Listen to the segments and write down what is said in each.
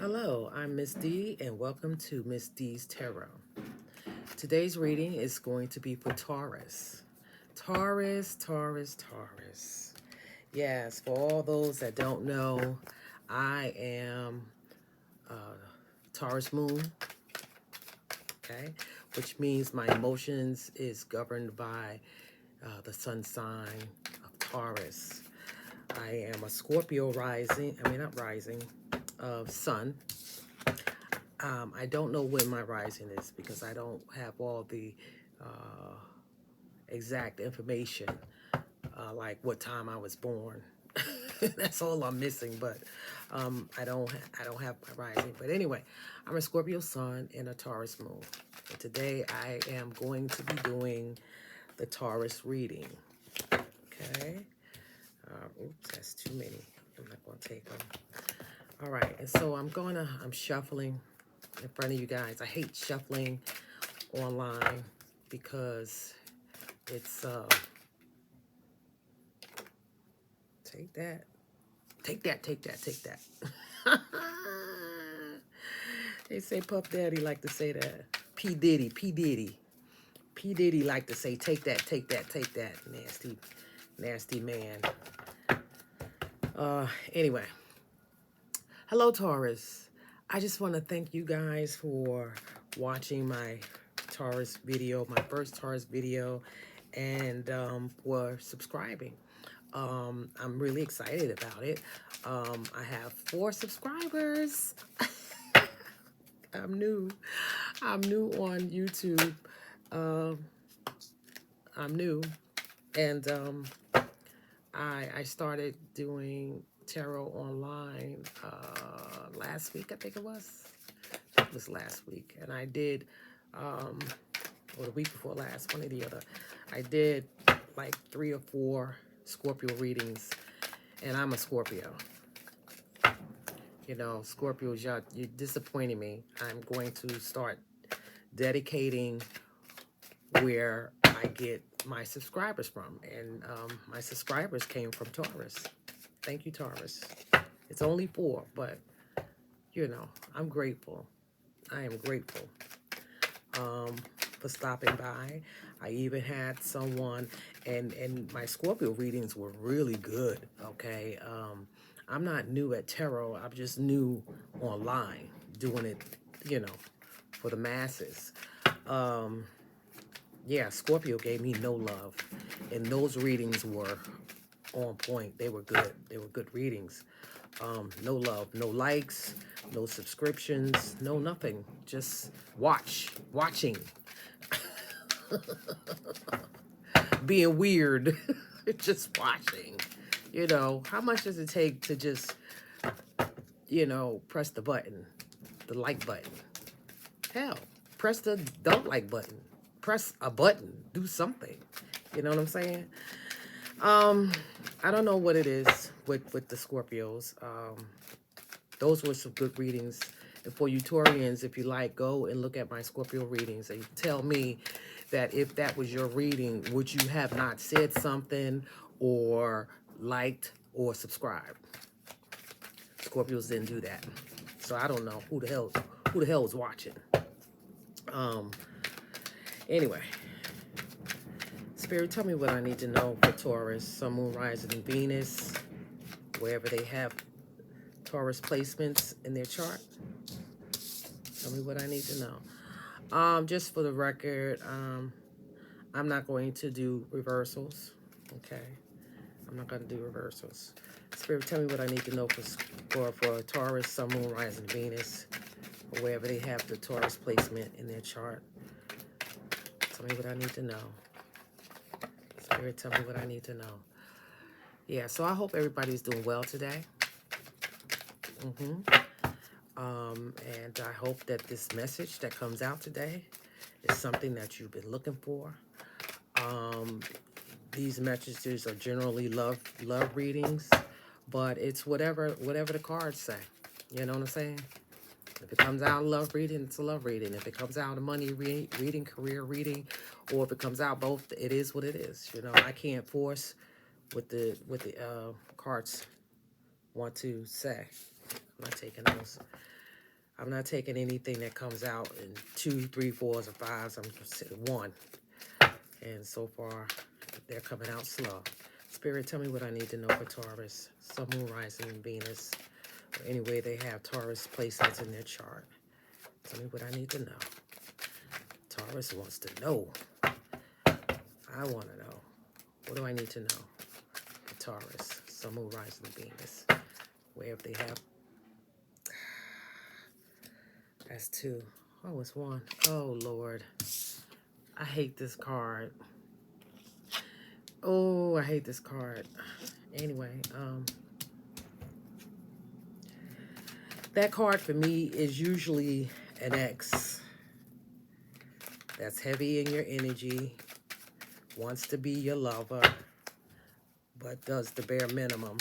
Hello, I'm Miss D, and welcome to Miss D's Tarot. Today's reading is going to be for Taurus. Taurus. Yes, for all those that don't know, I am uh, Taurus Moon, okay, which means my emotions is governed by the sun sign of Taurus. I am a Scorpio rising, not rising, of sun. I don't know when my rising is because I don't have all the uh, exact information, like what time I was born. That's all I'm missing. But I don't have my rising. But anyway, I'm a Scorpio sun and a Taurus moon. And today I am going to be doing the Taurus reading. Okay. Oops, that's too many. I'm not going to take them. All right, and so I'm shuffling in front of you guys. I hate shuffling online because it's take that, take that. They say Puff Daddy like to say that. P Diddy like to say take that. Nasty man. Anyway, hello Taurus. I just want to thank you guys for watching my Taurus video, my first Taurus video, and for subscribing. I'm really excited about it. I have 4 subscribers. I'm new. I'm new on YouTube. Um, I'm new, and I started doing tarot online last week. I think it was. It was last week, and I did, or the week before last, one or the other. I did like 3 or 4 Scorpio readings, and I'm a Scorpio. You know, Scorpios, you're disappointing me. I'm going to start dedicating where I get my subscribers from, and my subscribers came from Taurus. Thank you, Taurus. It's only 4, but you know, I'm grateful. I am grateful for stopping by. I even had someone, and my Scorpio readings were really good. Okay, I'm not new at tarot. I'm just new online, doing it, you know, for the masses. Yeah, Scorpio gave me no love, and those readings were on point. They were good. They were good readings. No love, no likes, no subscriptions, no nothing. Just watching, being weird, just watching. You know, how much does it take to just, you know, press the button, the like button? Hell, press the don't like button. Press a button. Do something. You know what I'm saying? I don't know what it is with the Scorpios. Those were some good readings. And for you Taurians, if you like, go and look at my Scorpio readings and tell me that if that was your reading, would you have not said something or liked or subscribed? Scorpios didn't do that. So I don't know who the hell is watching. Anyway, Spirit, tell me what I need to know for Taurus, Sun, Moon, Rising, and Venus, wherever they have Taurus placements in their chart. Tell me what I need to know. Just for the record, I'm not going to do reversals. Okay, I'm not going to do reversals. Spirit, tell me what I need to know for Taurus, Sun, Moon, Rising, Venus, or wherever they have the Taurus placement in their chart. Tell me what I need to know. Spirit, tell me what I need to know. Yeah, so I hope everybody's doing well today. And I hope that this message that comes out today is something that you've been looking for. These messages are generally love readings, but it's whatever the cards say. You know what I'm saying? If it comes out love reading, it's a love reading. If it comes out a money reading, career reading, or if it comes out both, it is what it is. You know, I can't force what the cards want to say. I'm not taking those. I'm not taking anything that comes out in 2, 3, 4s, or 5s. I'm just one. And so far, they're coming out slow. Spirit, tell me what I need to know for Taurus, Sun, Moon, Rising, and Venus. Or any way they have Taurus placements in their chart. Tell me what I need to know. Taurus wants to know. I want to know. What do I need to know for Taurus, Sun, Moon, Rising, and Venus? Where if they have... That's 2. Oh, it's 1. Oh, Lord. I hate this card. Oh, I hate this card. Anyway, that card for me is usually an X. That's heavy in your energy, wants to be your lover, but does the bare minimum,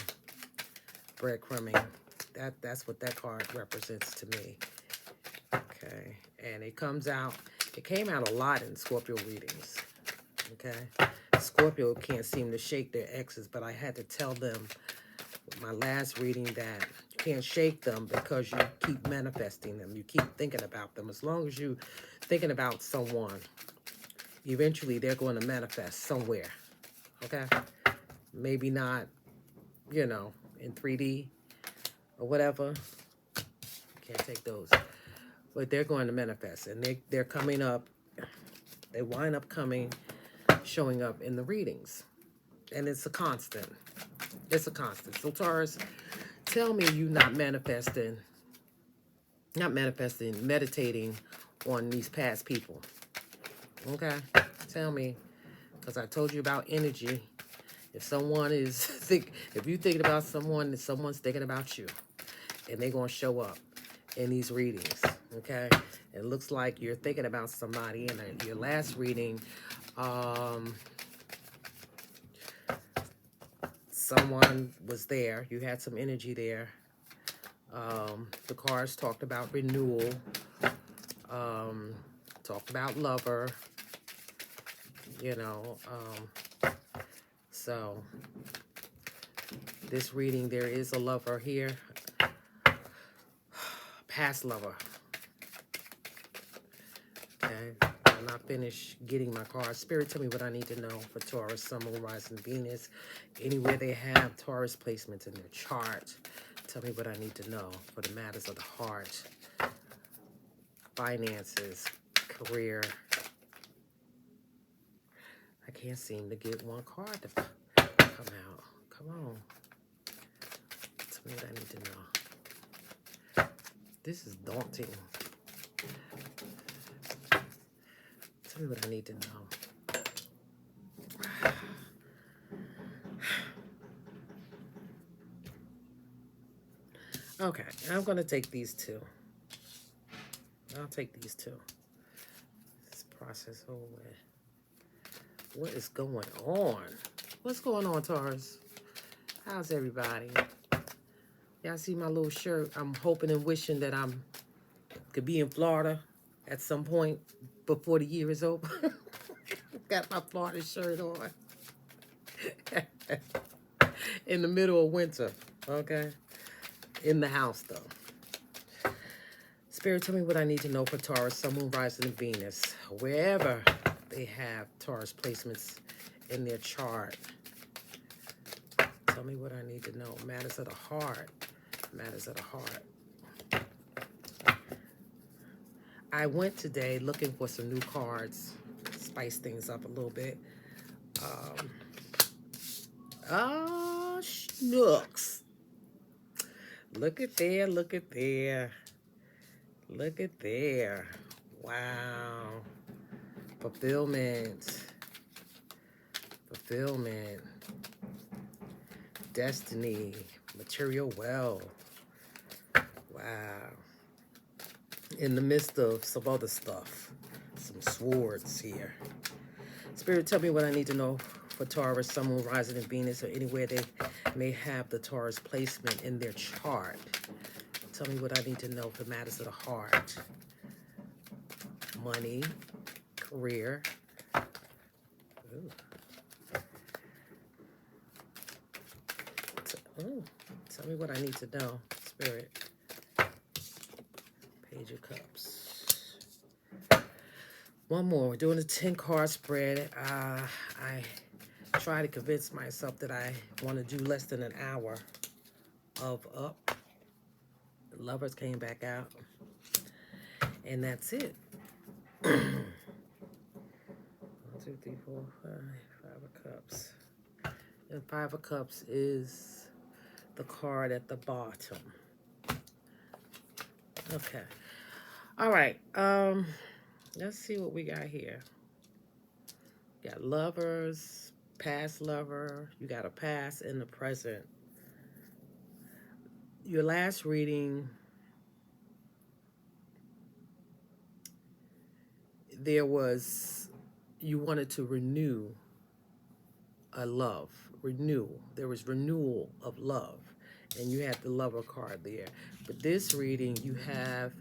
breadcrumbing. That's what that card represents to me. Okay, and it came out a lot in Scorpio readings. Okay, Scorpio can't seem to shake their exes, but I had to tell them with my last reading that you can't shake them because you keep manifesting them. You keep thinking about them. As long as you thinking about someone, eventually they're going to manifest somewhere. Okay, maybe not, you know, in 3D or whatever. Can't take those, but they're going to manifest, and they're coming up. They wind up showing up in the readings, and it's a constant. It's a constant. So Taurus, tell me you not manifesting, meditating on these past people. Okay, tell me, because I told you about energy. If someone is if you're thinking about someone, someone's thinking about you, and they're gonna show up in these readings. Okay, it looks like you're thinking about somebody. In your last reading, someone was there. You had some energy there. The cards talked about renewal. Talked about lover. You know. So this reading, there is a lover here. Past lover. Okay, I'm not finished getting my cards. Spirit, tell me what I need to know for Taurus, Sun, Moon, Rising, Venus. Anywhere they have Taurus placements in their chart. Tell me what I need to know for the matters of the heart. Finances, career. I can't seem to get one card to come out. Come on. Tell me what I need to know. This is daunting. Tell me what I need to know. Okay, I'm going to take these 2. I'll take these 2. This process over with. What is going on? What's going on, Taurus? How's everybody? Y'all see my little shirt? I'm hoping and wishing that could be in Florida at some point before the year is over. Got my Florida shirt on. In the middle of winter, okay? In the house, though. Spirit, tell me what I need to know for Taurus, Sun, Moon, Rising, and Venus. Wherever they have Taurus placements in their chart. Tell me what I need to know. Matters of the heart. Matters of the heart. I went today looking for some new cards. Spice things up a little bit. Schnooks. Look at there, look at there. Look at there. Wow. Fulfillment. Fulfillment. Destiny. Material wealth. Wow. In the midst of some other stuff. Some swords here. Spirit, tell me what I need to know for Taurus, Sun, Moon, Rising, and Venus, or anywhere they may have the Taurus placement in their chart. Tell me what I need to know for matters of the heart. Money, career. Ooh. Tell me what I need to know, Spirit. Page Page of Cups. One more. We're doing a 10 card spread. I try to convince myself that I want to do less than an hour of up. The Lovers came back out. And that's it. 1, 2, 3, 4, 5. 5 of Cups. And 5 of Cups is the card at the bottom. Okay. All right. Let's see what we got here. Got lovers, past lover. You got a past and the present. Your last reading, there was, you wanted to renew a love. Renew. There was renewal of love. And you had the lover card there. But this reading, you have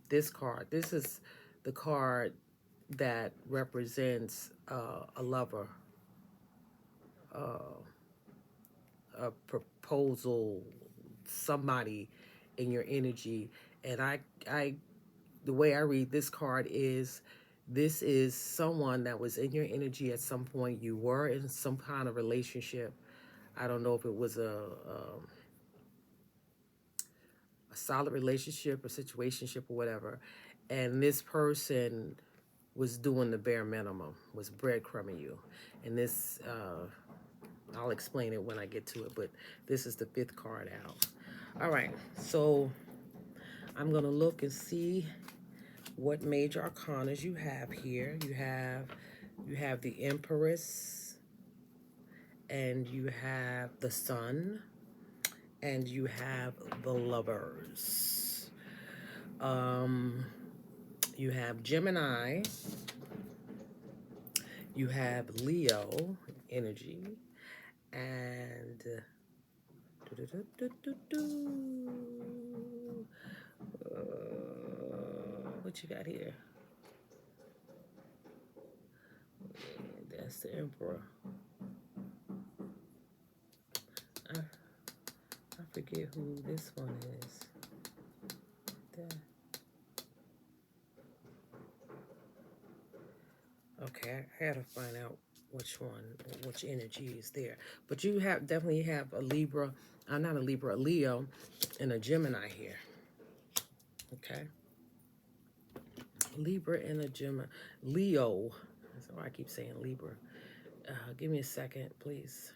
this card. This is the card that represents a lover, a proposal, somebody in your energy. And the way I read this card is, this is someone that was in your energy at some point. You were in some kind of relationship. I don't know if it was a solid relationship or situationship or whatever. And this person was doing the bare minimum, was breadcrumbing you. And this, I'll explain it when I get to it, but this is the 5th card out. All right, so I'm gonna look and see what major arcanas you have here. You have the Empress, and you have the Sun, and you have the Lovers. You have Gemini, you have Leo energy, and what you got here? That's the Emperor. I forget who this one is. Okay, I gotta find out which one, which energy is there. But you definitely have a Libra, not a Libra, a Leo, and a Gemini here. Okay. Libra and a Gemini. Leo. That's why I keep saying Libra. Give me a second, please.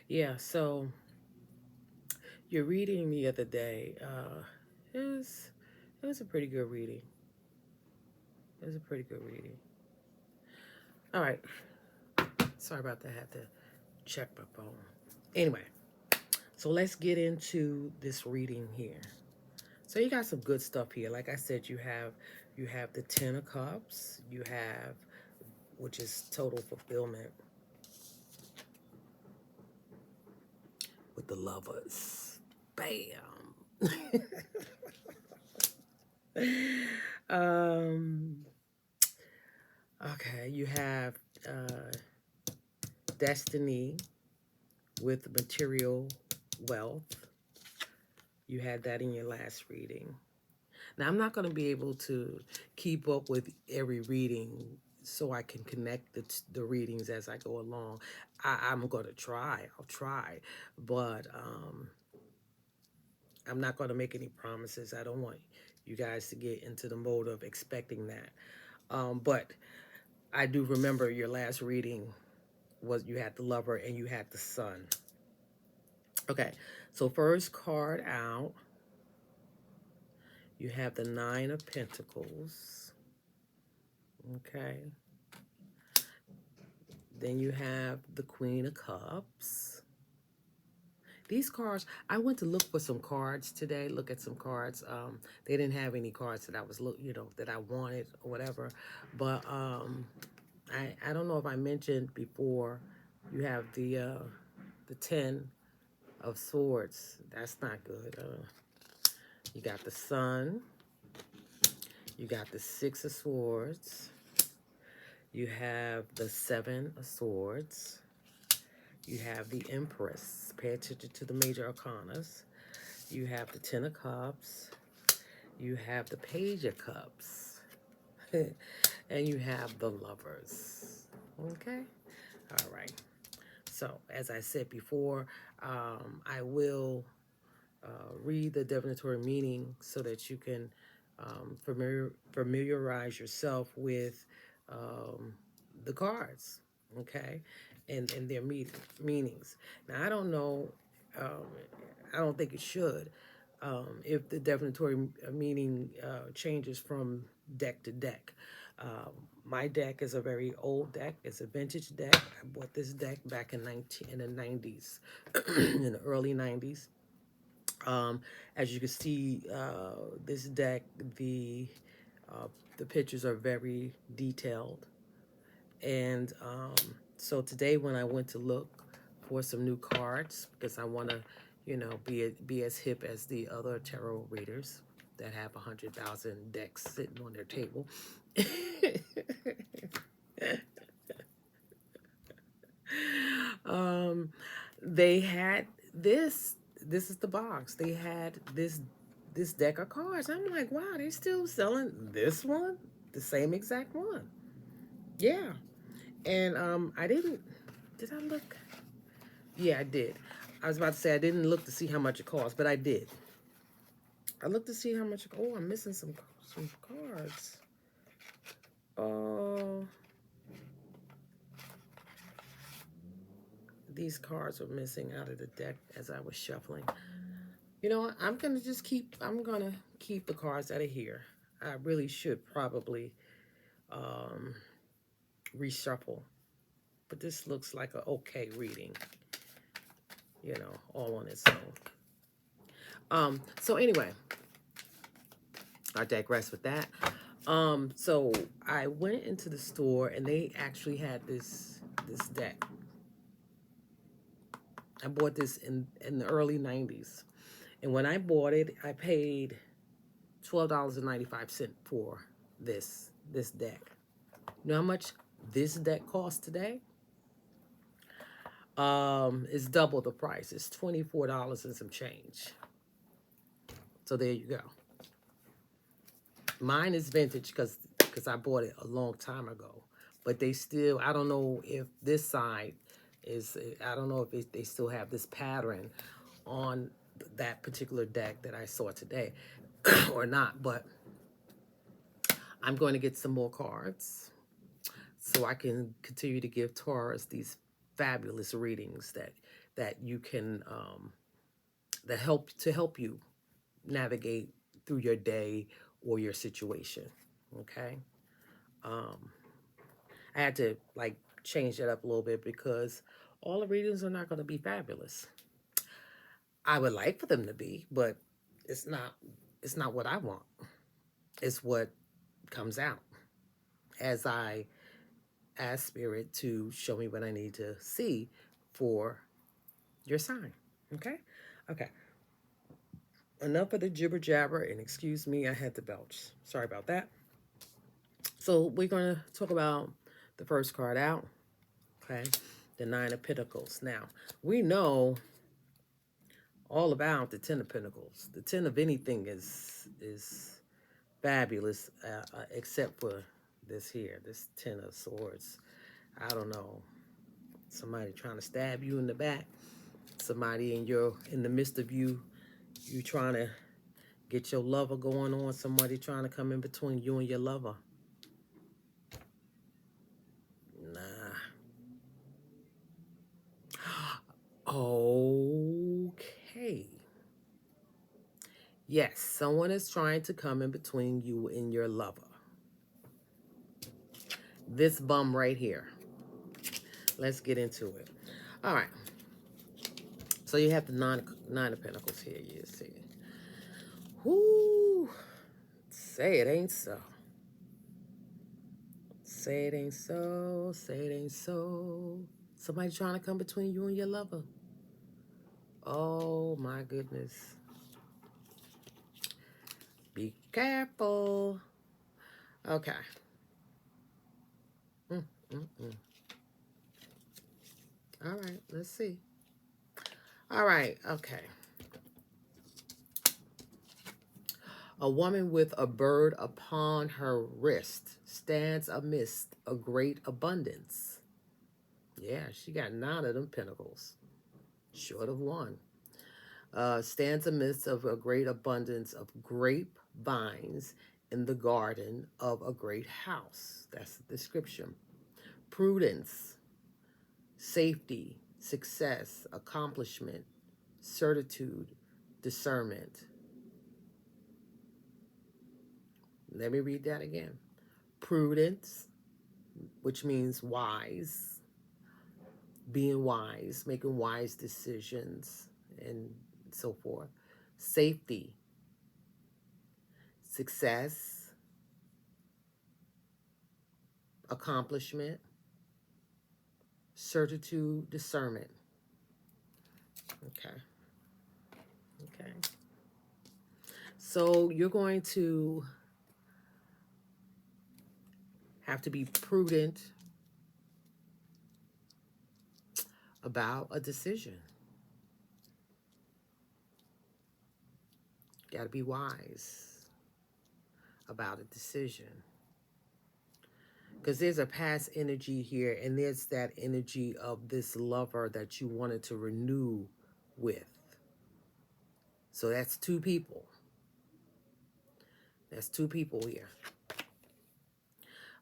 Yeah, so your reading the other day, it was a pretty good reading. It was a pretty good reading. All right. Sorry about that. I had to check my phone. Anyway, so let's get into this reading here. So you got some good stuff here. Like I said, you have the 10 of Cups. You have, which is total fulfillment, with the Lovers. Bam. Okay, you have Destiny with material wealth. You had that in your last reading. Now, I'm not going to be able to keep up with every reading, so I can connect the readings as I go along. I'm going to try. I'll try. But I'm not going to make any promises. I don't want you guys to get into the mode of expecting that. But I do remember your last reading was you had the Lover and you had the Sun. Okay, so first card out, you have the 9 of Pentacles. Okay. Then you have the Queen of Cups. These cards, I went to look for some cards today, look at some cards. They didn't have any cards that I was, that I wanted or whatever. But I don't know if I mentioned before, You have the 10 of swords. That's not good. You got the sun. You got the 6 of swords. You have the 7 of swords. You have the empress. Pay attention to the major arcanas. You have the 10 of cups. You have the page of cups. And you have the lovers. Okay? All right. So, as I said before, I will read the divinatory meaning so that you can familiarize yourself with the cards, okay, and their meanings. Now, I don't know, um, I don't think it should, if the divinatory meaning changes from deck to deck. My deck is a very old deck. It's a vintage deck. I bought this deck back in the 90s, in the early 90s. As you can see, this deck, uh, the pictures are very detailed. And so today when I went to look for some new cards, because I want to, be as hip as the other tarot readers that have 100,000 decks sitting on their table. um, they had this. This is the box. They had this deck of cards. I'm like, wow, they still selling this one, the same exact one. Yeah, and I didn't. Did I look? Yeah, I did. I was about to say I didn't look to see how much it cost, but I did. I looked to see how much. Oh, I'm missing some cards. Oh, these cards were missing out of the deck as I was shuffling. You know what? I'm gonna keep the cards that are here. I really should probably um, reshuffle, but this looks like a okay reading. All on its own. So anyway, I digress with that. So I went into the store and they actually had this deck. I bought this in the early 90s. And when I bought it, I paid $12.95 for this deck. You know how much this deck costs today? It's double the price. It's $24 and some change. So there you go. Mine is vintage because I bought it a long time ago. But they still, I don't know if this side is, I don't know if they still have this pattern on that particular deck that I saw today or not. But I'm going to get some more cards so I can continue to give Taurus these fabulous readings that you can, that help you navigate through your day or your situation. Okay. I had to change that up a little bit because all the readings are not going to be fabulous. I would like for them to be, but it's not what I want. It's what comes out as I ask Spirit to show me what I need to see for your sign. Okay? Okay. Enough of the jibber jabber, and excuse me, I had to belch. Sorry about that. So we're going to talk about the first card out. Okay? The 9 of Pentacles. Now, we know all about the 10 of Pentacles. The 10 of anything is fabulous, except for this here, this 10 of Swords. I don't know. Somebody trying to stab you in the back. Somebody in the midst of you trying to get your lover going on. Somebody trying to come in between you and your lover. Nah. Okay. Yes, someone is trying to come in between you and your lover. This bum right here. Let's get into it. All right. So you have the nine of Pentacles here. You see. Whoo. Say it ain't so. Say it ain't so. Say it ain't so. Somebody trying to come between you and your lover. Oh my goodness. Be careful. Okay. Mm, mm, mm. All right, let's see. All right, okay. A woman with a bird upon her wrist stands amidst a great abundance. Yeah, she got 9 of them pentacles, short of one. Stands amidst of a great abundance of grape vines in the garden of a great house. That's the description. Prudence, safety, success, accomplishment, certitude, discernment. Let me read that again. Prudence, which means wise, being wise, making wise decisions, and so forth. Safety, success, accomplishment, certitude, discernment. Okay. Okay. So you're going to have to be prudent about a decision. Got to be wise about a decision. Because there's a past energy here, and there's that energy of this lover that you wanted to renew with. So that's 2 people. That's 2 people here.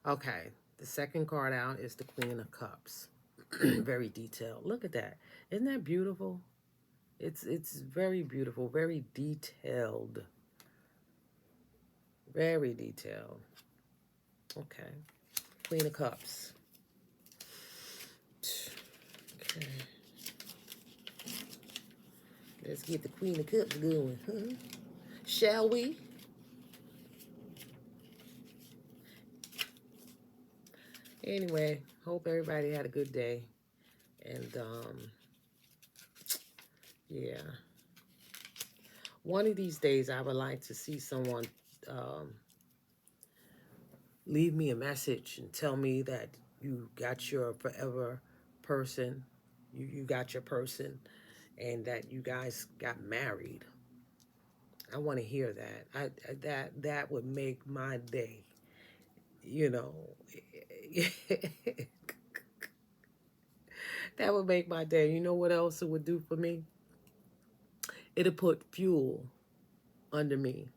Okay, the second card out is the Queen of Cups. Very detailed. Look at that. Isn't that beautiful? It's very beautiful, very detailed. Very detailed. Okay. Queen of Cups. Okay. Let's get the Queen of Cups going, huh? Shall we? Anyway, hope everybody had a good day. And yeah. One of these days I would like to see someone leave me a message and tell me that you got your forever person. You got your person, and that you guys got married. I want to hear that. That would make my day. You know, that would make my day. You know what else it would do for me? It'll put fuel under me,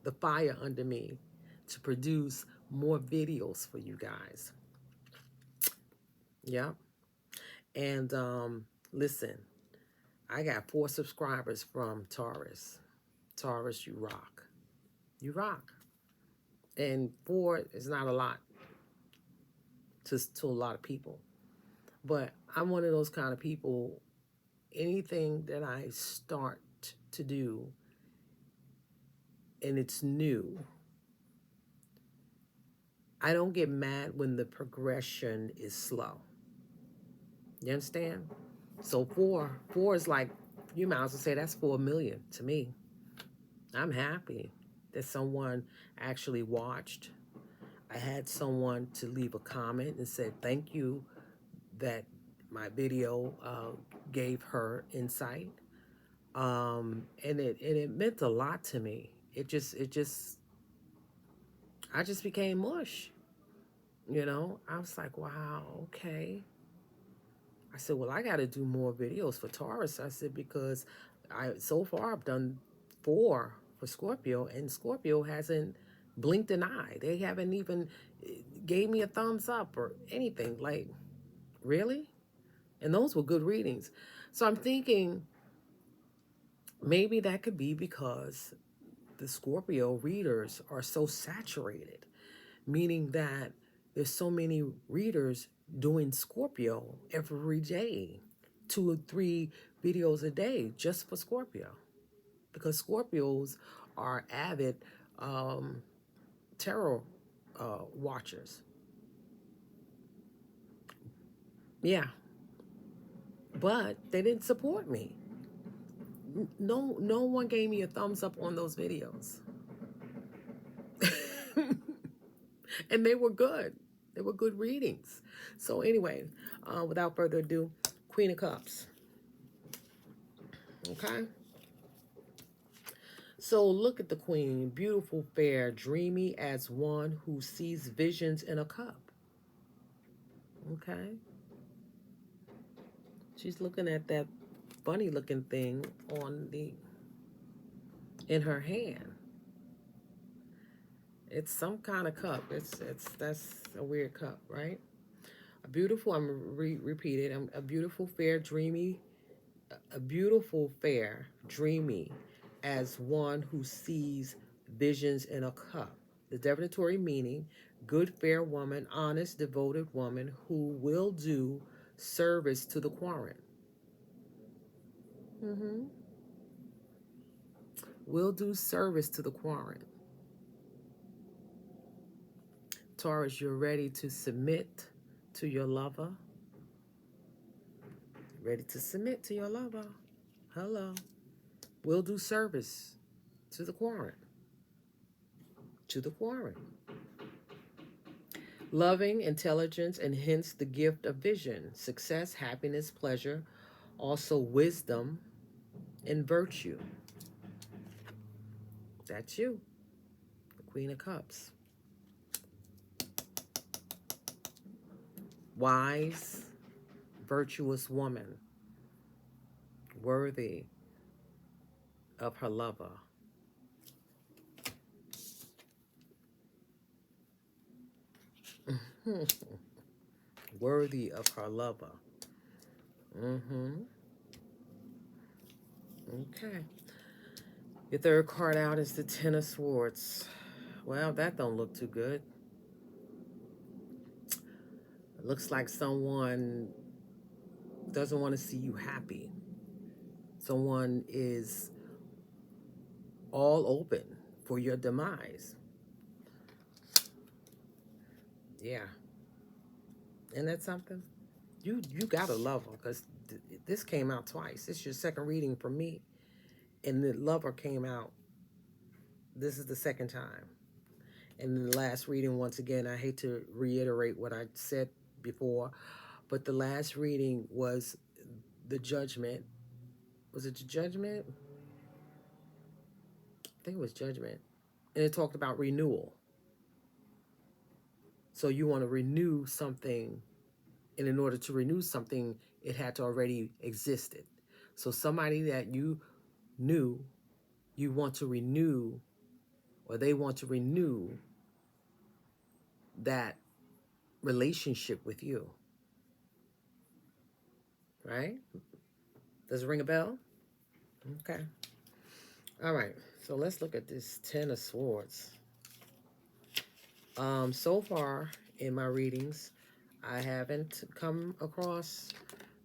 the fire under me, to produce more videos for you guys. Yeah. And listen, I got 4 subscribers from Taurus. Taurus, you rock. You rock. And 4 is not a lot to a lot of people. But I'm one of those kind of people, anything that I start to do and it's new, I don't get mad when the progression is slow. You understand? So 4 is like, you might as well say that's 4 million to me. I'm happy that someone actually watched. I had someone to leave a comment and said thank you that my video gave her insight, and it meant a lot to me. I just became mush. You know, I was like, wow, okay. I said, well, I got to do more videos for Taurus. I said, because so far I've done 4 for Scorpio, and Scorpio hasn't blinked an eye. They haven't even gave me a thumbs up or anything. Like, really? And those were good readings. So I'm thinking maybe that could be because the Scorpio readers are so saturated, meaning that there's so many readers doing Scorpio every day, 2 or 3 videos a day just for Scorpio, because Scorpios are avid tarot watchers. Yeah. but they didn't support me. No one gave me a thumbs up on those videos. And they were good. They were good readings. So anyway, without further ado, Queen of Cups. Okay. So look at the Queen, beautiful, fair, dreamy as one who sees visions in a cup. Okay. She's looking at that funny looking thing in her hand. It's some kind of cup. That's a weird cup, right? A beautiful, repeat it. A beautiful, fair, dreamy, a beautiful, fair, dreamy, as one who sees visions in a cup. The divinatory meaning: good, fair woman, honest, devoted woman who will do service to the querent. Will do service to the querent. Taurus, you're ready to submit to your lover. Ready to submit to your lover. Hello. Will do service to the querent. To the querent. Loving, intelligence, and hence the gift of vision, success, happiness, pleasure, also wisdom and virtue. That's you, the Queen of Cups. Wise, virtuous woman, worthy of her lover. Worthy of her lover. Okay. Your third card out is the Ten of Swords. Well, that don't look too good. It looks like someone doesn't want to see you happy. Someone is all open for your demise. Yeah. Isn't that something? You gotta love her, because this came out twice. It's your second reading from me. And the lover came out. This is the second time. And the last reading, once again, I hate to reiterate what I said before, but the last reading was the Judgment. Was it the Judgment? I think it was Judgment. And it talked about renewal. So you want to renew something, and in order to renew something, it had to already existed. So somebody that you knew, you want to renew, or they want to renew that relationship with you. Right? Does it ring a bell? Okay. All right. So let's look at this Ten of Swords. So far in my readings, I haven't come across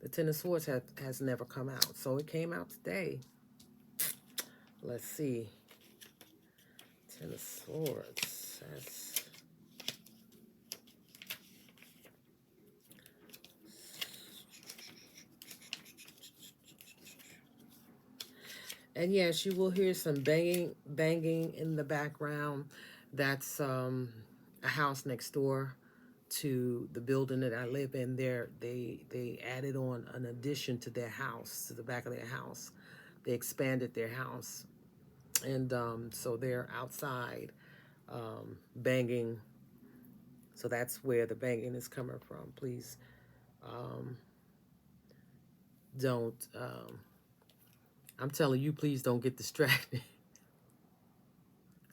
the Ten of Swords. Has never come out. So it came out today. Let's see. Ten of Swords. And yes, you will hear some banging in the background. That's a house next door to the building that I live in. They added on an addition to their house, to the back of their house. They expanded their house, and so they're outside banging. So that's where the banging is coming from. Please don't. I'm telling you, please don't get distracted.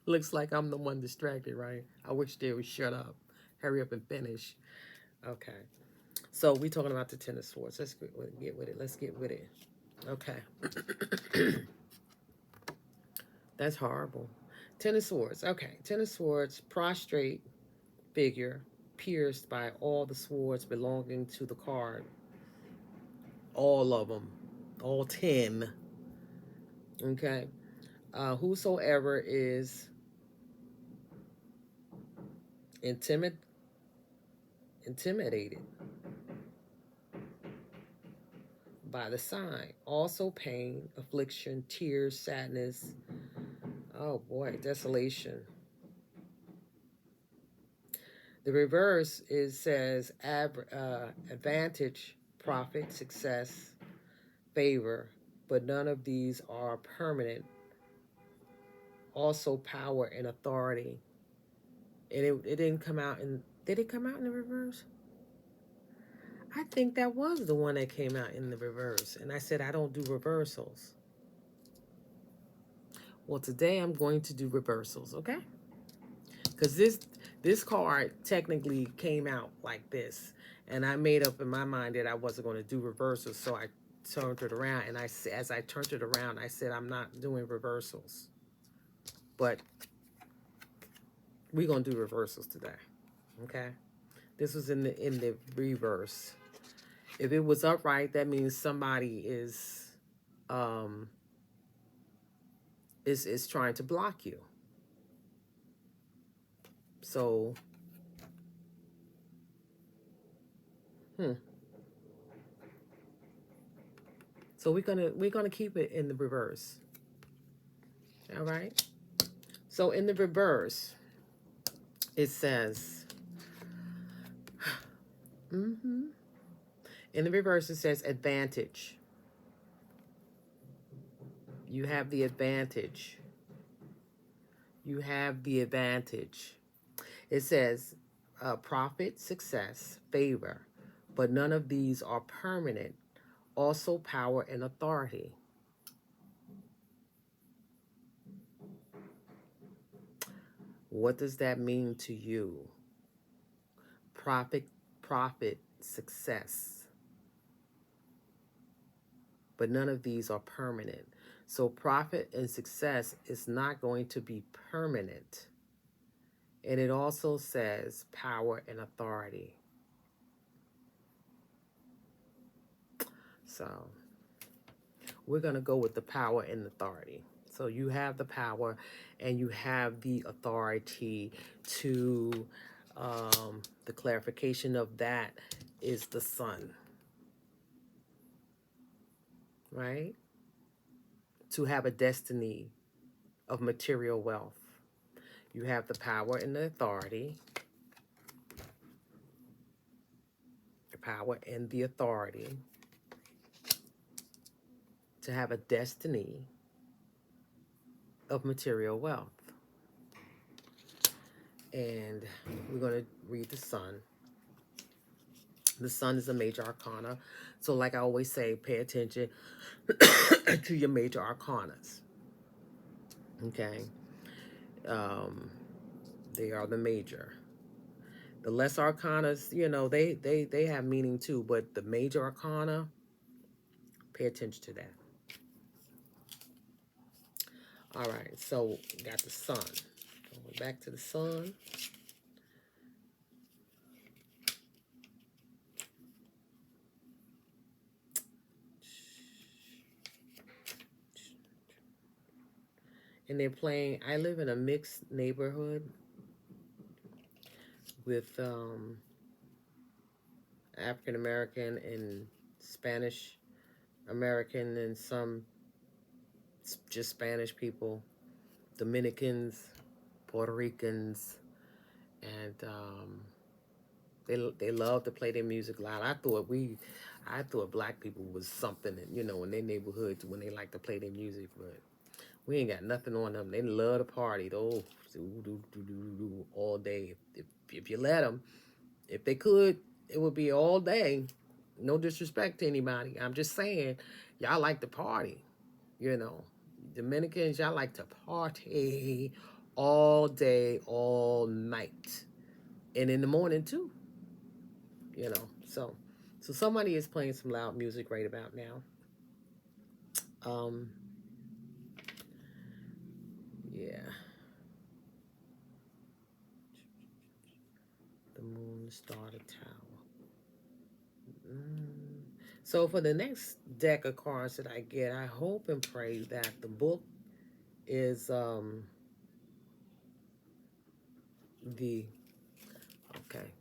Looks like I'm the one distracted, right? I wish they would shut up. Hurry up and finish. Okay. So we're talking about the Ten of Swords. Let's get with it. Let's get with it. Okay. That's horrible. Ten of Swords. Okay. Ten of Swords, prostrate figure, pierced by all the swords belonging to the card. All of them. All 10. Okay. Whosoever is intimidated by the sign. Also pain, affliction, tears, sadness. Oh boy, desolation. The reverse says advantage, profit, success, favor, but none of these are permanent. Also power and authority. And it didn't come out in, did it come out in the reverse? I think that was the one that came out in the reverse. And I said I don't do reversals. Well, today I'm going to do reversals, okay? Because this card technically came out like this, and I made up in my mind that I wasn't going to do reversals, so I turned it around, and as I turned it around, I said I'm not doing reversals, but we're going to do reversals today, okay? This was in the reverse. If it was upright, that means somebody is trying to block you. So, so we're gonna keep it in the reverse. All right. So in the reverse, it says, in the reverse, it says advantage. You have the advantage. You have the advantage. It says profit, success, favor, but none of these are permanent. Also power and authority. What does that mean to you? Profit, success. But none of these are permanent. So profit and success is not going to be permanent. And it also says power and authority. So we're going to go with the power and authority. So you have the power and you have the authority to, the clarification of that is the sun, right? To have a destiny of material wealth. You have the power and the authority. The power and the authority to have a destiny of material wealth. And we're going to read the sun. The sun is a major arcana. So like I always say, pay attention to your major arcanas. Okay? They are the major. The less arcanas, they have meaning too, but the major arcana, pay attention to that. All right, so we got the sun. Going back to the sun. And they're playing, I live in a mixed neighborhood with African American and Spanish American and some just Spanish people, Dominicans, Puerto Ricans, and they love to play their music loud. I thought black people was something, in their neighborhoods when they like to play their music, but we ain't got nothing on them. They love to party, though, all day. If you let them, if they could, it would be all day. No disrespect to anybody. I'm just saying, y'all like to party, Dominicans, y'all like to party all day, all night, and in the morning too. So somebody is playing some loud music right about now. Yeah. The moon, the star, the tower. So for the next deck of cards that I get, I hope and pray that the book is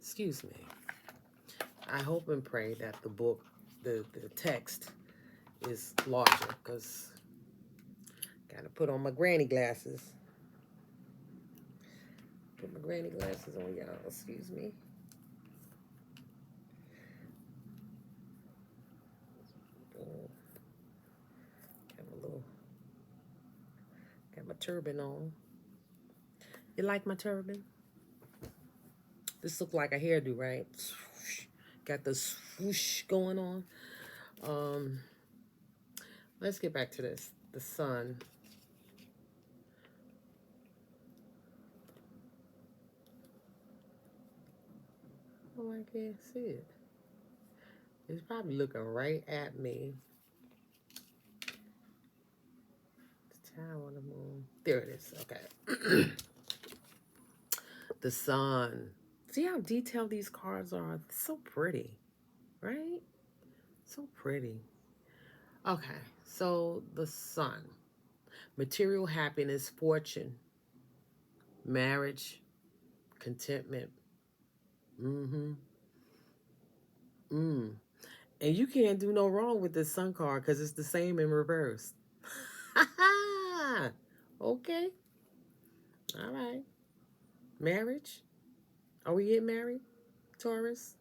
excuse me. I hope and pray that the book, the text is larger because gotta put on my granny glasses. Put my granny glasses on, y'all. Excuse me. Oh, got my turban on. You like my turban? This look like a hairdo, right? Got the swoosh going on. Let's get back to this. The sun. Oh, I can't see it. It's probably looking right at me. The tower, the moon. There it is. Okay. The sun. See how detailed these cards are? So pretty, right? So pretty. Okay, so the sun. Material happiness, fortune, marriage, contentment. Mm-hmm. Mm. And you can't do no wrong with this sun card because it's the same in reverse. Okay. All right. Marriage. Are we getting married, Taurus?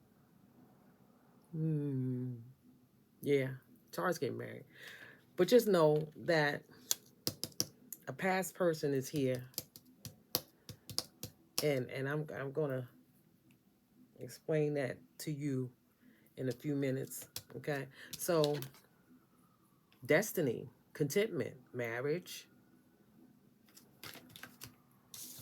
Yeah, Taurus getting married. But just know that a past person is here, and I'm gonna explain that to you in a few minutes. Okay, so destiny, contentment, marriage.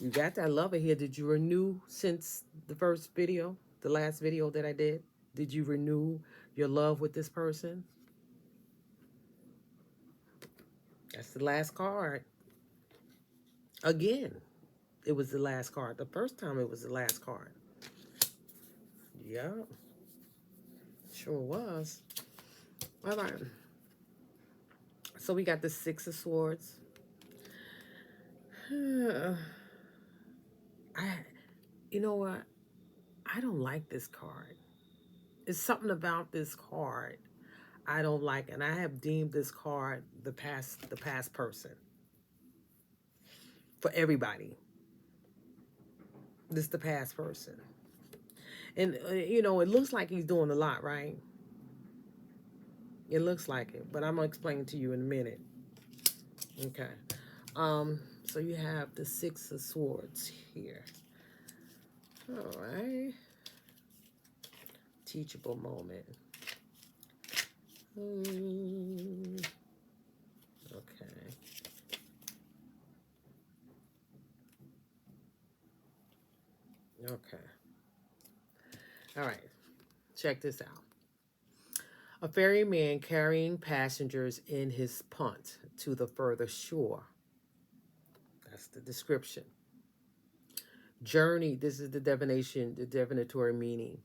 You got that lover here. Did you renew since the first video, the last video that I did? Did you renew your love with this person? That's the last card. Again, it was the last card. The first time it was the last card. Yeah, sure was. All right. So we got the Six of Swords. I, you know what? I don't like this card. It's something about this card I don't like, and I have deemed this card the past person for everybody. This is the past person, and you know it looks like he's doing a lot, right? It looks like it, but I'm gonna explain it to you in a minute. Okay. So you have the Six of Swords here. All right. Teachable moment. Okay. Okay. All right. Check this out. A ferryman carrying passengers in his punt to the further shore. That's the description. Journey, this is the divinatory meaning.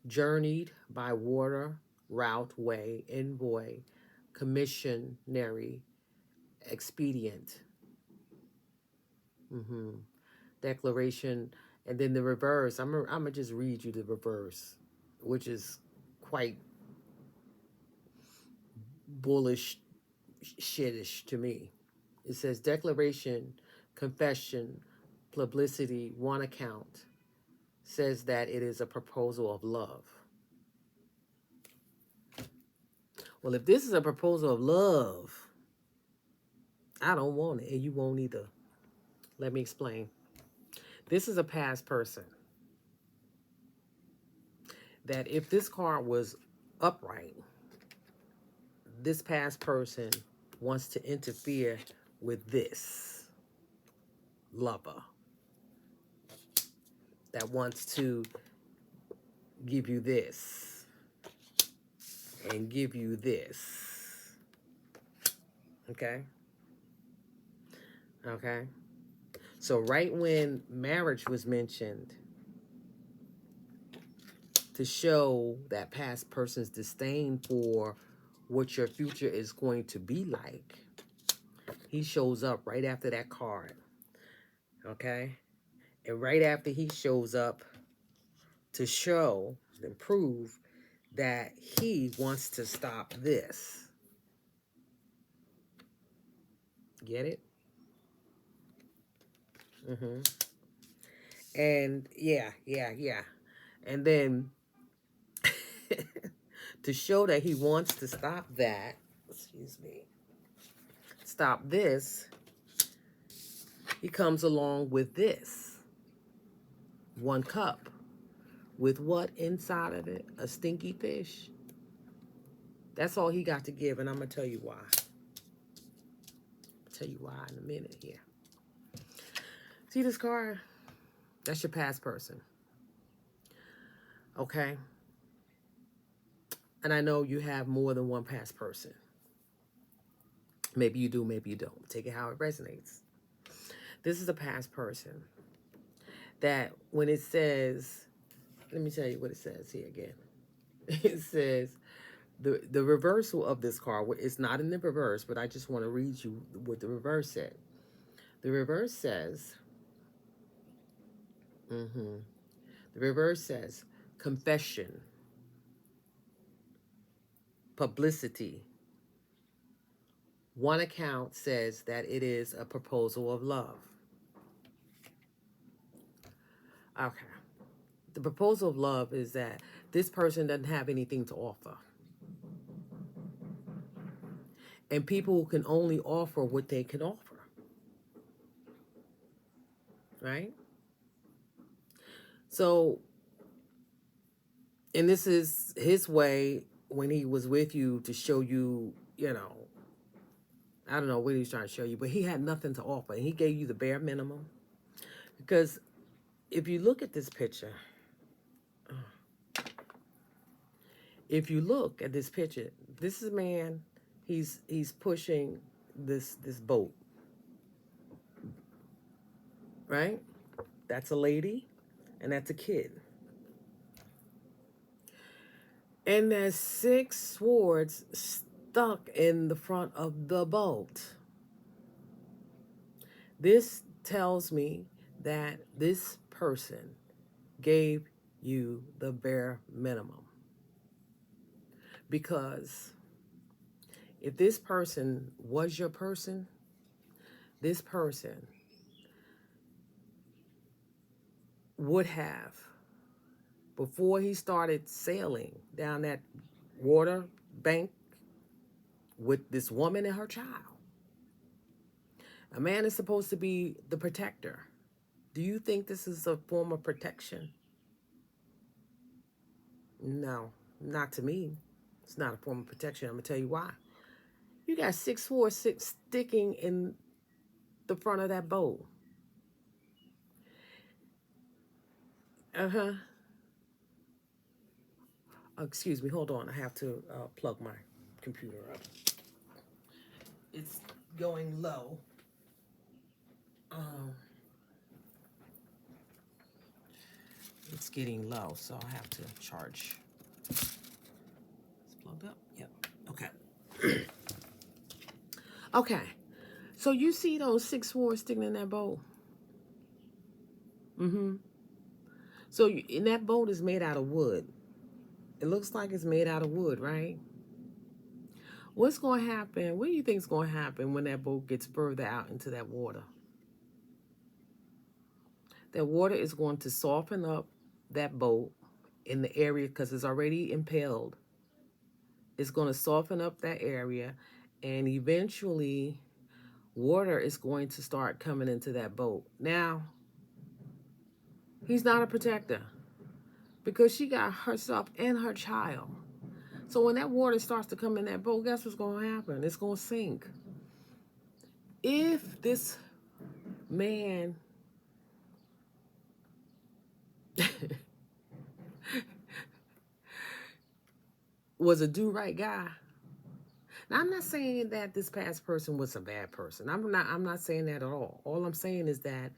Journeyed by water, route, way, envoy, commissionary, expedient. Declaration, and then the reverse. I'm gonna just read you the reverse, which is quite bullish shittish to me. It says declaration, confession, publicity, one account says that it is a proposal of love. Well, if this is a proposal of love, I don't want it, and you won't either. Let me explain. This is a past person. That if this card was upright, this past person wants to interfere with this lover that wants to give you this and give you this. Okay? Okay? So right when marriage was mentioned, to show that past person's disdain for what your future is going to be like, he shows up right after that card. Okay? And right after he shows up to show and prove that he wants to stop this. Get it? Mm-hmm. And yeah. And then to show that he wants to stop that, excuse me, stop this, he comes along with this. 1 cup. With what inside of it? A stinky fish. That's all he got to give, and I'm going to tell you why. I'll tell you why in a minute here. See this card? That's your past person. Okay? And I know you have more than one past person. Maybe you do, maybe you don't. Take it how it resonates. This is a past person that when it says, let me tell you what it says here again. It says, the reversal of this card, it's not in the reverse, but I just want to read you what the reverse said. The reverse says, the reverse says, confession, publicity. One account says that it is a proposal of love. Okay. The proposal of love is that this person doesn't have anything to offer. And people can only offer what they can offer. Right? So, and this is his way when he was with you to show you, I don't know what he was trying to show you, but he had nothing to offer. And he gave you the bare minimum. Because if you look at this picture, this is a man, he's pushing this boat. Right? That's a lady and that's a kid. And there's 6 swords stuck in the front of the boat. This tells me that this person gave you the bare minimum. Because if this person was your person, this person would have, before he started sailing down that water bank with this woman and her child. A man is supposed to be the protector. Do you think this is a form of protection? No, not to me. It's not a form of protection. I'm going to tell you why. You got 6 swords sticking in the front of that boat. Excuse me, hold on. I have to plug my computer up. It's going low. It's getting low, so I have to charge. It's plugged up? Yep. Okay. Okay. So you see those 6 swords sticking in that boat? So and that boat is made out of wood. It looks like it's made out of wood, right? What's going to happen? What do you think is going to happen when that boat gets further out into that water? That water is going to soften up that boat in the area because it's already impaled. It's going to soften up that area, and eventually water is going to start coming into that boat. Now, he's not a protector because she got herself and her child. So when that water starts to come in that boat, guess what's going to happen? It's going to sink. If this man was a do-right guy. Now, I'm not saying that this past person was a bad person. I'm not saying that at all. All I'm saying is that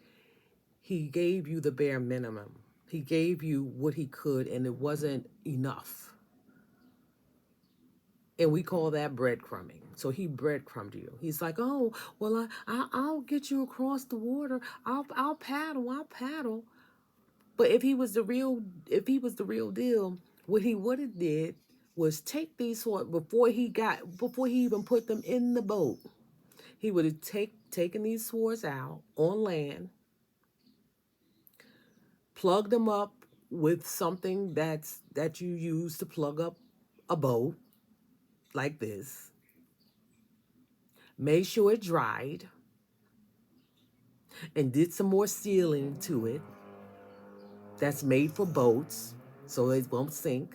he gave you the bare minimum. He gave you what he could, and it wasn't enough. And we call that breadcrumbing. So he breadcrumbed you. He's like, oh, well, I'll get you across the water. I'll paddle. But if he was the real deal, what he would have did was take these swords before he even put them in the boat. He would have taken these swords out on land, plugged them up with something that you use to plug up a boat, like this, made sure it dried, and did some more sealing to it that's made for boats so it won't sink,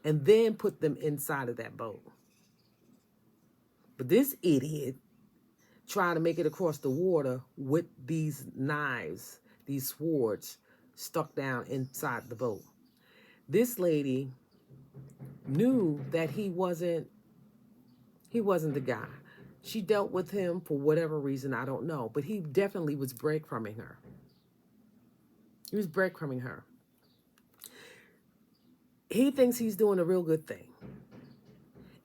and then put them inside of that boat. But this idiot tried to make it across the water with these knives, these swords stuck down inside the boat. This lady knew that he wasn't the guy. She dealt with him for whatever reason, I don't know, but he definitely was breadcrumbing her. He was breadcrumbing her. He thinks he's doing a real good thing.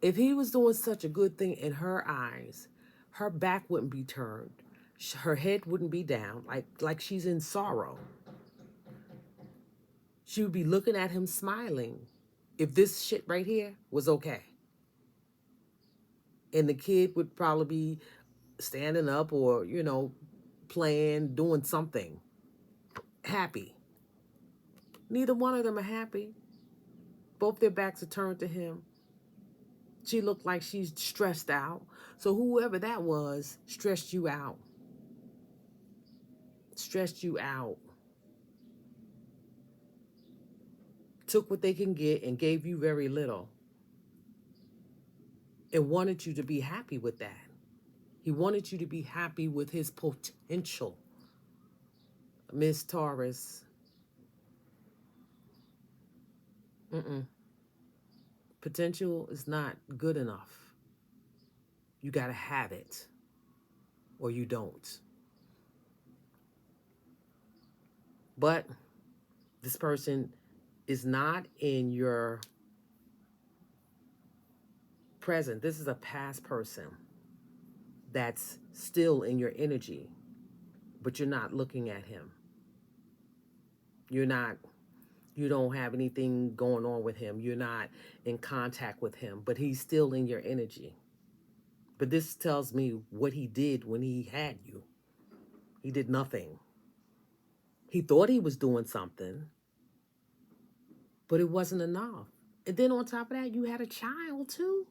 If he was doing such a good thing in her eyes, her back wouldn't be turned. Her head wouldn't be down like she's in sorrow. She would be looking at him smiling if this shit right here was okay. And the kid would probably be standing up or, playing, doing something. Happy. Neither one of them are happy. Both their backs are turned to him. She looked like she's stressed out. So whoever that was stressed you out. Stressed you out. Took what they can get and gave you very little. And wanted you to be happy with that. He wanted you to be happy with his potential. Miss Taurus. Potential is not good enough. You got to have it, or you don't. But this person is not in your present. This is a past person that's still in your energy, but you're not looking at him. You don't have anything going on with him. You're not in contact with him, but he's still in your energy. But this tells me what he did when he had you. He did nothing. He thought he was doing something, but it wasn't enough. And then on top of that, you had a child too.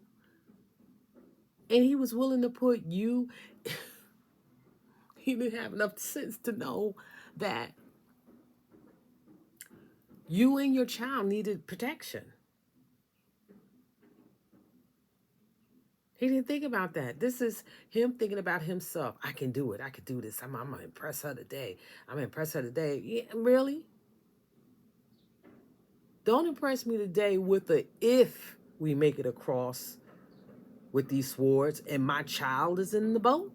And he was willing to put you, he didn't have enough sense to know that you and your child needed protection. He didn't think about that. This is him thinking about himself. I can do it. I can do this. I'm going to impress her today. I'm going to impress her today. Yeah, really? Don't impress me today with the if we make it across with these swords and my child is in the boat.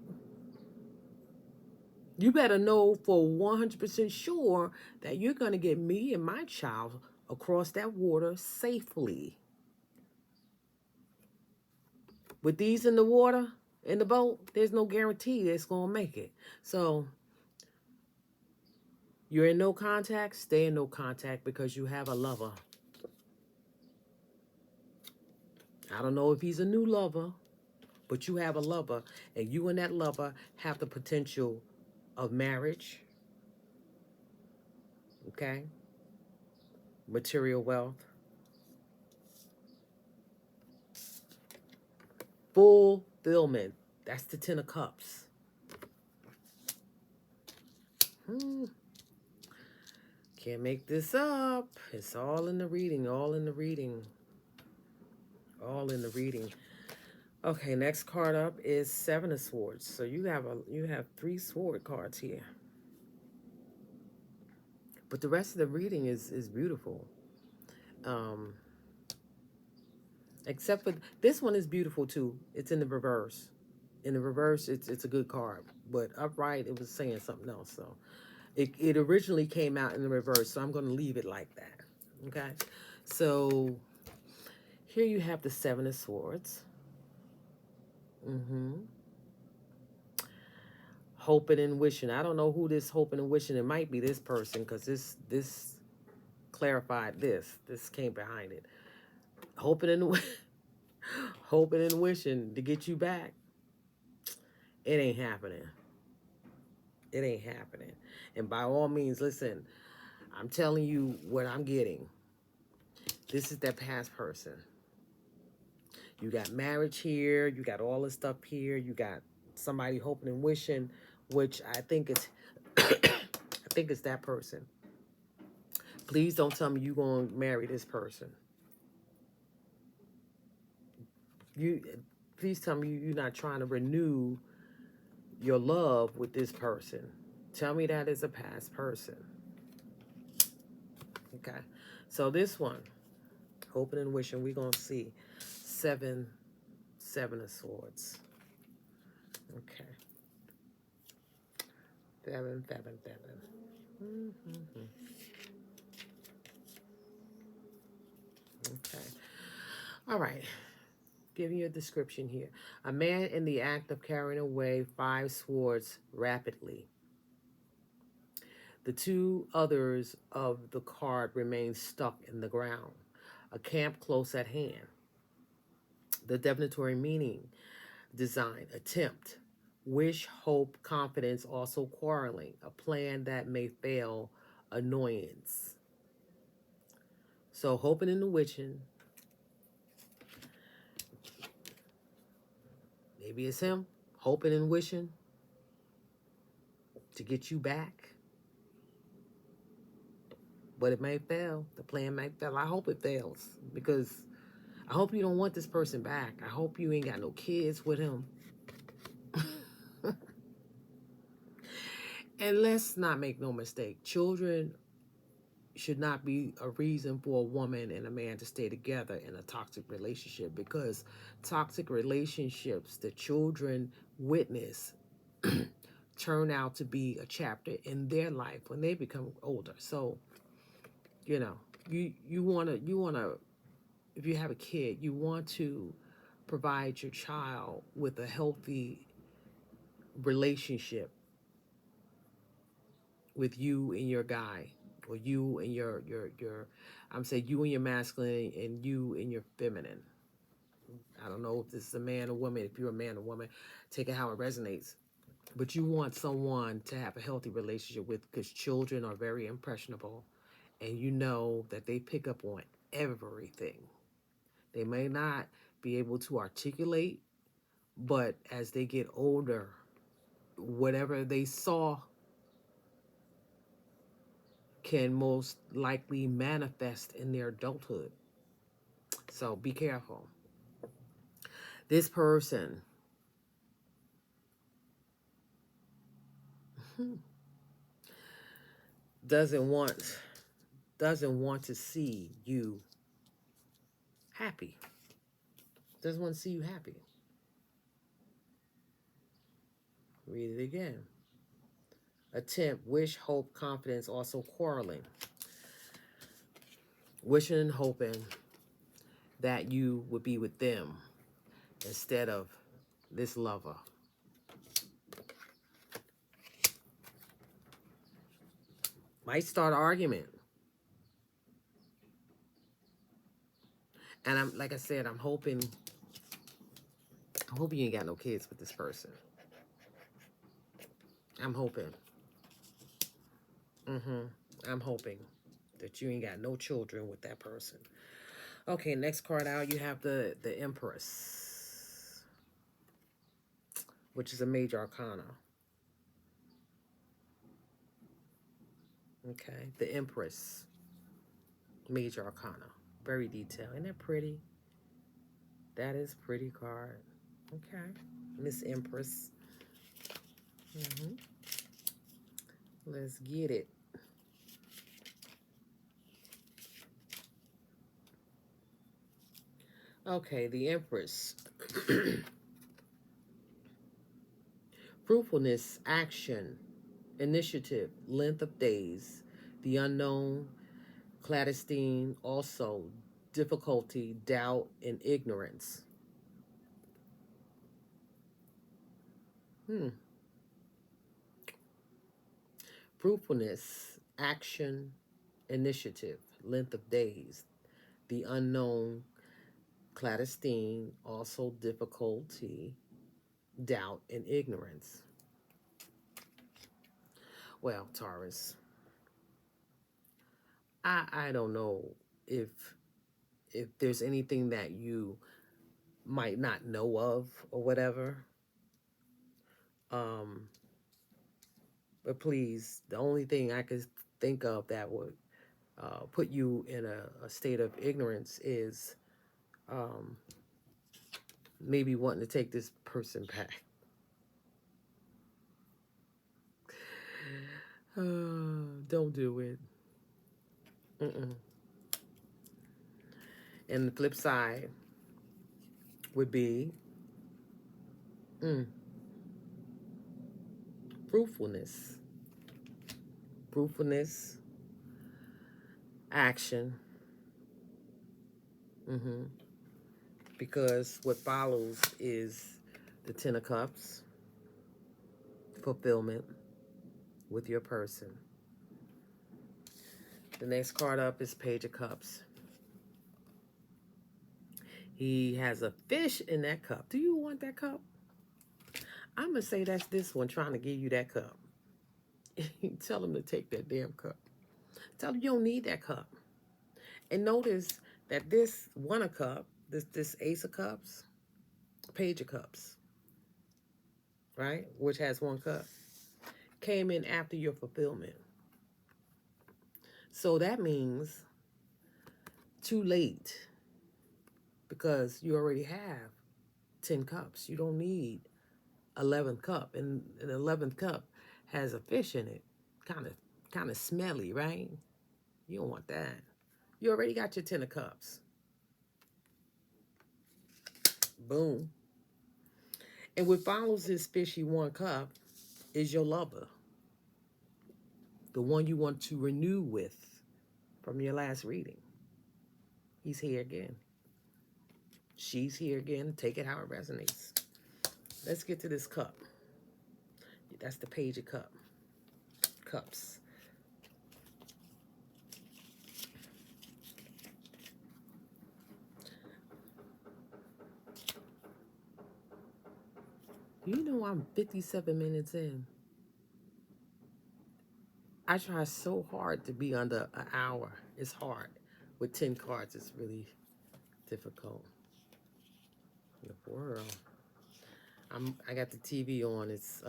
You better know for 100% sure that you're going to get me and my child across that water safely. With these in the water, in the boat, there's no guarantee that it's going to make it. So you're in no contact, stay in no contact because you have a lover. I don't know if he's a new lover, but you have a lover, and you and that lover have the potential of marriage, okay? Material wealth. Fulfillment. That's the 10 of Cups. Can't make this up. It's all in the reading, all in the reading. All in the reading. Okay, next card up is 7 of Swords. So you have 3 sword cards here. But the rest of the reading is beautiful. Except for this one is beautiful too. It's in the reverse. In the reverse, it's a good card. But upright, it was saying something else. So it originally came out in the reverse. So I'm going to leave it like that. Okay. So here you have the 7 of Swords. Hoping and wishing. I don't know who this hoping and wishing. It might be this person because this clarified this. This came behind it. Hoping and wishing to get you back. it ain't happening. It ain't happening. And by all means, listen, I'm telling you what I'm getting. This is that past person. You got marriage here. You got all this stuff here. You got somebody hoping and wishing, which I think it's, I think it's that person. Please don't tell me you're going to marry this person. You, please tell me you're not trying to renew your love with this person. Tell me that is a past person. Okay. So this one, hoping and wishing, we're going to see seven of swords. Okay. Seven. Mm-hmm. Okay. All right. Giving you a description here. A man in the act of carrying away 5 swords rapidly. The 2 others of the card remain stuck in the ground. A camp close at hand. The divinatory meaning, design, attempt, wish, hope, confidence, also quarreling, a plan that may fail, annoyance. So hoping and wishing, maybe it's him, hoping and wishing to get you back. But it may fail. The plan may fail. I hope it fails because I hope you don't want this person back. I hope you ain't got no kids with him. And let's not make no mistake. Children should not be a reason for a woman and a man to stay together in a toxic relationship, because toxic relationships that children witness turn out to be a chapter in their life when they become older. So, you know, you want to if you have a kid, you want to provide your child with a healthy relationship with you and your guy, or you and your I'm saying you and your masculine and you and your feminine. I don't know if this is a man or woman. If you're a man or woman, take it how it resonates. But you want someone to have a healthy relationship with, because children are very impressionable, and you know that they pick up on everything. They may not be able to articulate, but as they get older, whatever they saw can most likely manifest in their adulthood. So be careful. This person doesn't want to see you happy. Doesn't want to see you happy. Read it again. Attempt, wish, hope, confidence, also quarreling. Wishing and hoping that you would be with them instead of this lover. Might start an argument. And I'm, like I said, I'm hoping you ain't got no kids with this person. I'm hoping. I'm hoping that you ain't got no children with that person. Okay, next card out, you have the Empress, which is a major arcana. Okay, the Empress, major arcana. Very detailed. Isn't that pretty? That is pretty card. Okay, Miss Empress. Let's get it. Okay, the Empress. Fruitfulness, action, initiative, length of days, the unknown, clandestine, also difficulty, doubt, and ignorance. Fruitfulness, action, initiative, length of days, the unknown, clandestine, also difficulty, doubt, and ignorance. Well, Taurus, I don't know if there's anything that you might not know of or whatever. Um, but please, the only thing I could think of that would put you in a state of ignorance is um, maybe wanting to take this person back. Don't do it. Mm-mm. And the flip side would be mm, fruitfulness. Fruitfulness, action. hmm Because what follows is the Ten of Cups, fulfillment with your person. The next card up is Page of Cups. He has a fish in that cup. Do you want that cup? I'm going to say that's this one trying to give you that cup. Tell him to take that damn cup. Tell him you don't need that cup. And notice that this one of cup, this Ace of Cups, Page of Cups, right, which has one cup, came in after your fulfillment. So that means too late because you already have 10 cups. You don't need 11th cup. And an 11th cup has a fish in it. Kind of smelly, right? You don't want that. You already got your 10 of cups. Boom. And what follows this fishy one cup is your lover, the one you want to renew with from your last reading. He's here again. She's here again. Take it how it resonates. Let's get to this cup. That's the Page of Cups. You know I'm 57 minutes in. I try so hard to be under an hour. It's hard. With 10 cards, it's really difficult. In the world. I got the TV on. It's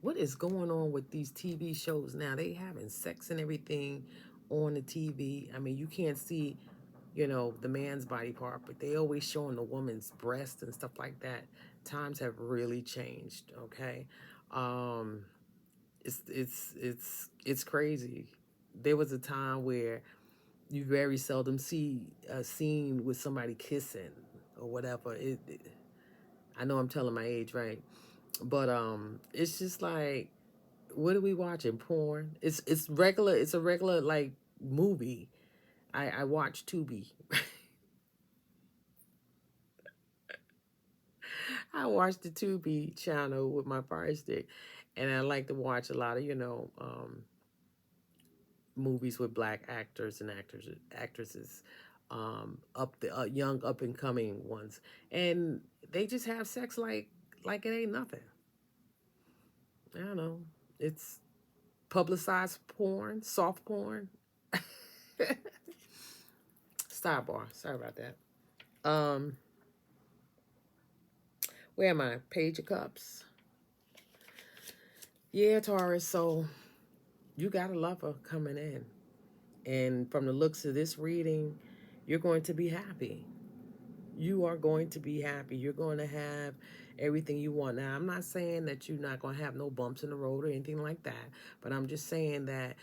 what is going on with these TV shows now? They having sex and everything on the TV. I mean, you can't see, the man's body part, but they always showing the woman's breast and stuff like that. Times have really changed, okay? Um, it's crazy. There was a time where you very seldom see a scene with somebody kissing or whatever. I know I'm telling my age, right? But it's just like, what are we watching? Porn. It's regular. It's a regular like movie. I watch Tubi. I watch the Tubi channel with my Fire Stick, and I like to watch a lot of movies with black actors and actresses, up the young up and coming ones, and they just have sex like it ain't nothing. I don't know. It's publicized porn, soft porn. Sidebar. Sorry about that. Um, where am I? Page of Cups. Yeah, Taurus. So you got a lover coming in, and from the looks of this reading, you're going to be happy. You are going to be happy. You're going to have everything you want. Now, I'm not saying that you're not going to have no bumps in the road or anything like that, but I'm just saying that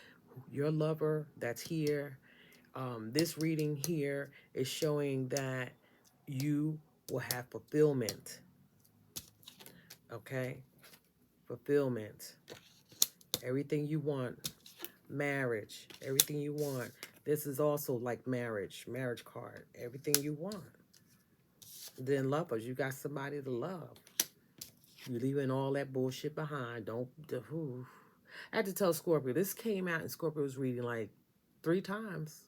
your lover that's here, this reading here is showing that you will have fulfillment. Okay? Fulfillment. Everything you want. Marriage. Everything you want. This is also like marriage card. Everything you want. Then lovers, you got somebody to love. You're leaving all that bullshit behind. Don't. I had to tell Scorpio, this came out and Scorpio was reading like 3 times.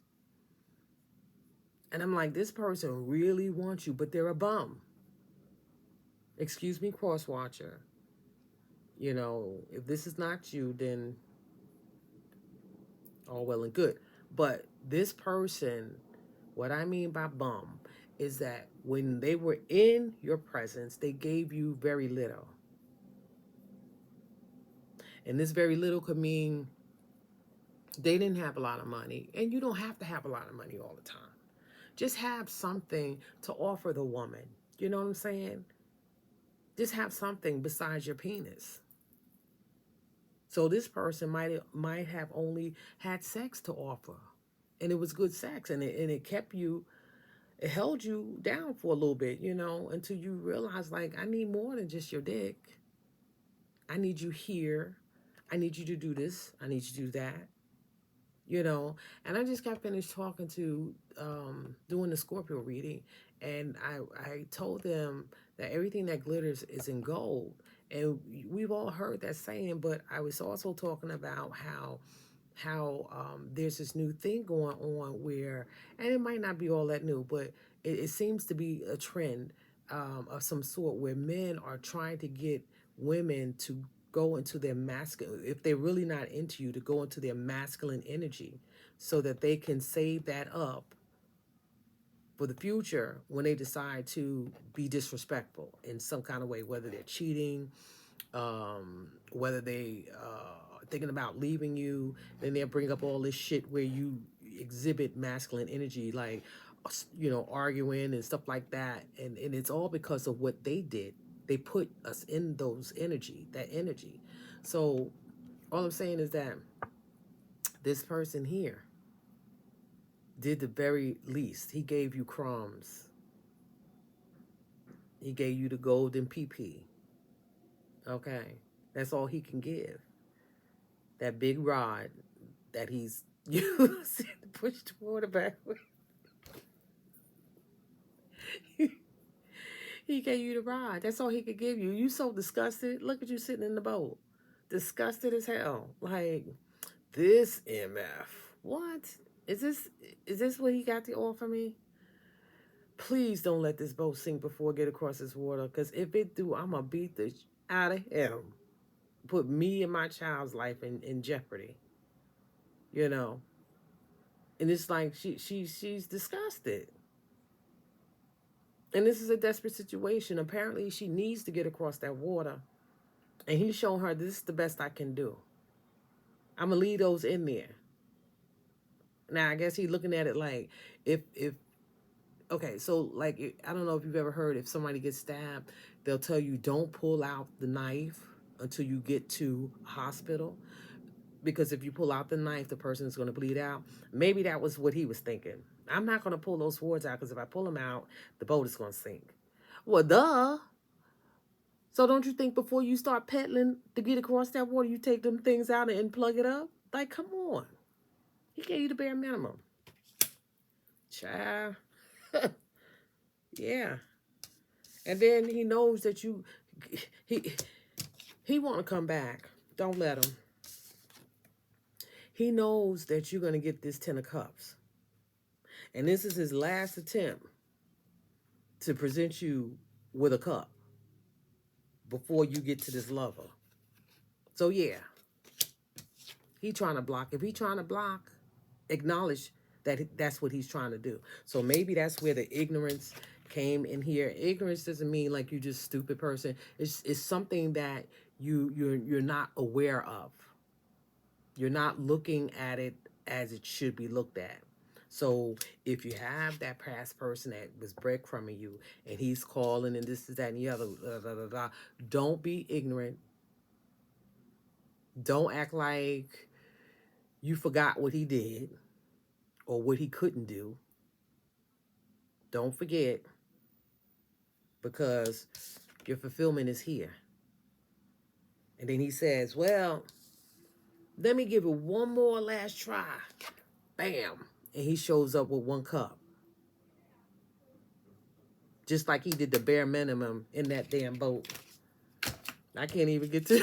And I'm like, this person really wants you, but they're a bum. Excuse me, cross watcher. You know, if this is not you, then all well and good. But this person, what I mean by bum, is that when they were in your presence, they gave you very little. And this very little could mean they didn't have a lot of money. And you don't have to have a lot of money all the time. Just have something to offer the woman. You know what I'm saying? Just have something besides your penis. So this person might have only had sex to offer, and it was good sex, and it kept you, it held you down for a little bit, you know, until you realize, like, I need more than just your dick. I need you here. I need you to do this. I need you to do that. You know, and I just got finished talking to doing the Scorpio reading, and I told them that everything that glitters is in gold. And we've all heard that saying, but I was also talking about how there's this new thing going on where, and it might not be all that new, but it seems to be a trend of some sort where men are trying to get women to go into their masculine, if they're really not into you, to go into their masculine energy so that they can save that up for the future when they decide to be disrespectful in some kind of way, whether they're cheating, whether they thinking about leaving you. Then they'll bring up all this shit where you exhibit masculine energy, like, you know, arguing and stuff like that, and it's all because of what they did. They put us in that energy. So all I'm saying is that this person here did the very least. He gave you crumbs. He gave you the golden PP. Okay, that's all he can give. That big rod that he's using to push the water back with. He gave you the rod. That's all he could give you. You so disgusted. Look at you sitting in the boat. Disgusted as hell. Like, this MF. What? Is this what he got to offer me? Please don't let this boat sink before it get across this water. Because if it do, I'm going to beat the out of him. Put me and my child's life in jeopardy. You know? And it's like she's disgusted. And this is a desperate situation. Apparently, she needs to get across that water. And he's showing her, this is the best I can do. I'm going to leave those in there. Now, I guess he's looking at it like, if okay, so, like, I don't know if you've ever heard, if somebody gets stabbed, they'll tell you, don't pull out the knife until you get to a hospital. Because if you pull out the knife, the person is going to bleed out. Maybe that was what he was thinking. I'm not going to pull those swords out because if I pull them out, the boat is going to sink. Well, duh. So don't you think before you start peddling to get across that water, you take them things out and plug it up? Like, come on. He gave you the bare minimum. Child. Yeah. And then he knows that he want to come back. Don't let him. He knows that you're going to get this 10 of cups. And this is his last attempt to present you with a cup before you get to this lover. So yeah, he trying to block. If he trying to block, acknowledge that that's what he's trying to do. So maybe that's where the ignorance came in here. Ignorance doesn't mean like you just stupid person. It's something that you're not aware of. You're not looking at it as it should be looked at. So if you have that past person that was breadcrumbing you and he's calling and this, that, and the other, don't be ignorant. Don't act like you forgot what he did or what he couldn't do. Don't forget, because your fulfillment is here. And then he says, well, let me give it one more last try. Bam. And he shows up with one cup. Just like he did the bare minimum in that damn boat. I can't even get to...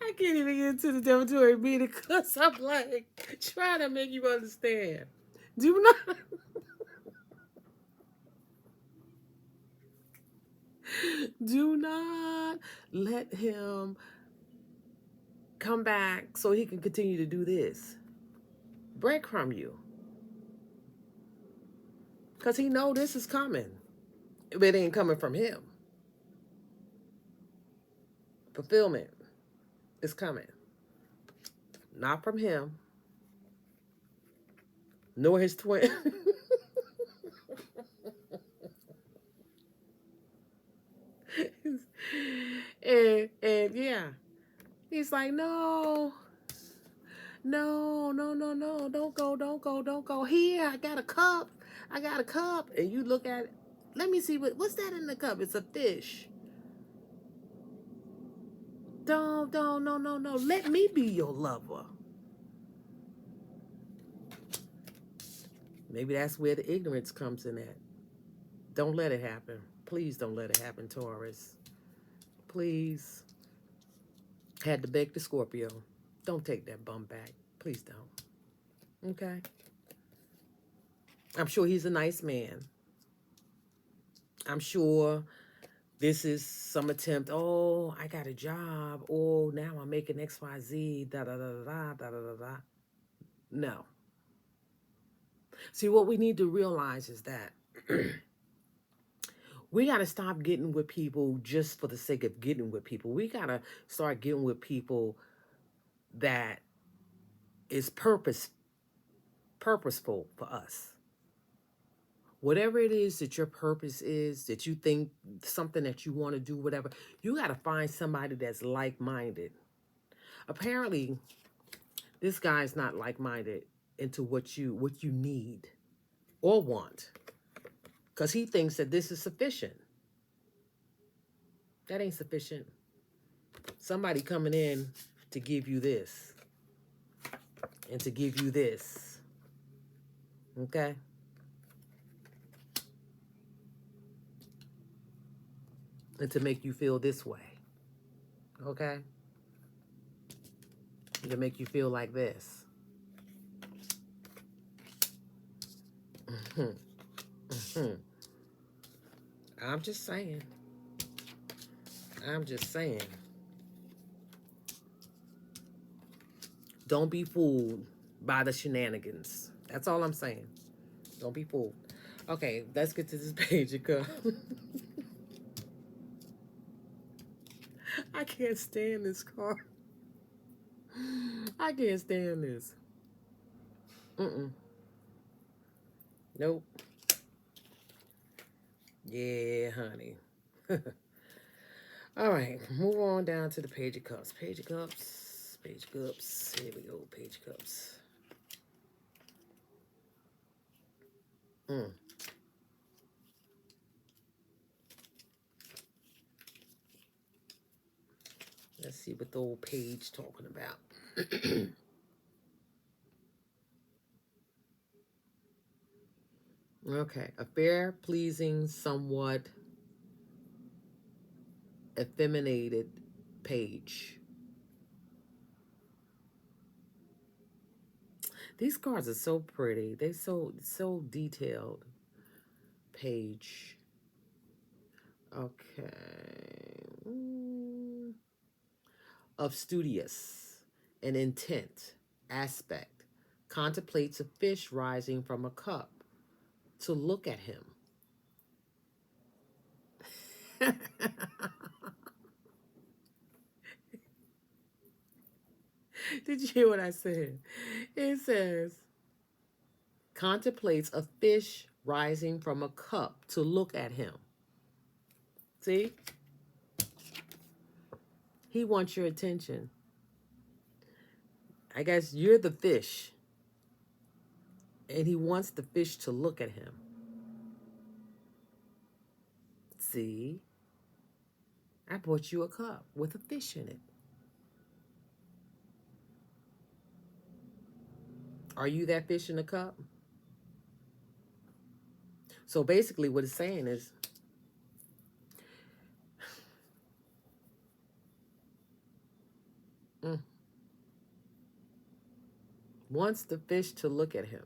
I can't even get into the dormitory meeting because I'm like trying to make you understand. Do not... Do not let him come back so he can continue to do this. Breadcrumb you. Because he know this is coming. But it ain't coming from him. Fulfillment is coming. Not from him. Nor his twin. and yeah. He's like, no. No, no, no, no. Don't go, don't go, don't go. Here, I got a cup. I got a cup. And you look at it. Let me see what's that in the cup? It's a fish. Don't, no, no, no. Let me be your lover. Maybe that's where the ignorance comes in at. Don't let it happen. Please don't let it happen, Taurus. Please. Had to beg the Scorpio. Don't take that bum back. Please don't. Okay? I'm sure he's a nice man. I'm sure this is some attempt. Oh, I got a job. Oh, now I'm making XYZ. Da da da da da da da da. No. See, what we need to realize is that we got to stop getting with people just for the sake of getting with people. We got to start getting with people that is purposeful for us. Whatever it is that your purpose is, that you think something that you want to do, whatever, you got to find somebody that's like-minded. Apparently, this guy's not like-minded into what you need or want, because he thinks that this is sufficient. That ain't sufficient. Somebody coming in to give you this and to give you this. Okay? And to make you feel this way. Okay? And to make you feel like this. I'm just saying. I'm just saying. Don't be fooled by the shenanigans. That's all I'm saying. Don't be fooled. Okay, let's get to this page of cups. I can't stand this card. I can't stand this. Nope. Yeah, honey. All right, move on down to the page of cups. Page of cups. Page of cups. Here we go. Page of cups. Let's see what the old page talking about. Okay, a fair, pleasing, somewhat effeminated page. These cards are so pretty. They're so detailed. Page. Okay. Of studious and intent aspect. Contemplates a fish rising from a cup to look at him. Did you hear what I said? It says, contemplates a fish rising from a cup to look at him. See? He wants your attention. I guess you're the fish. And he wants the fish to look at him. See? I bought you a cup with a fish in it. Are you that fish in the cup? So basically what it's saying is, wants the fish to look at him.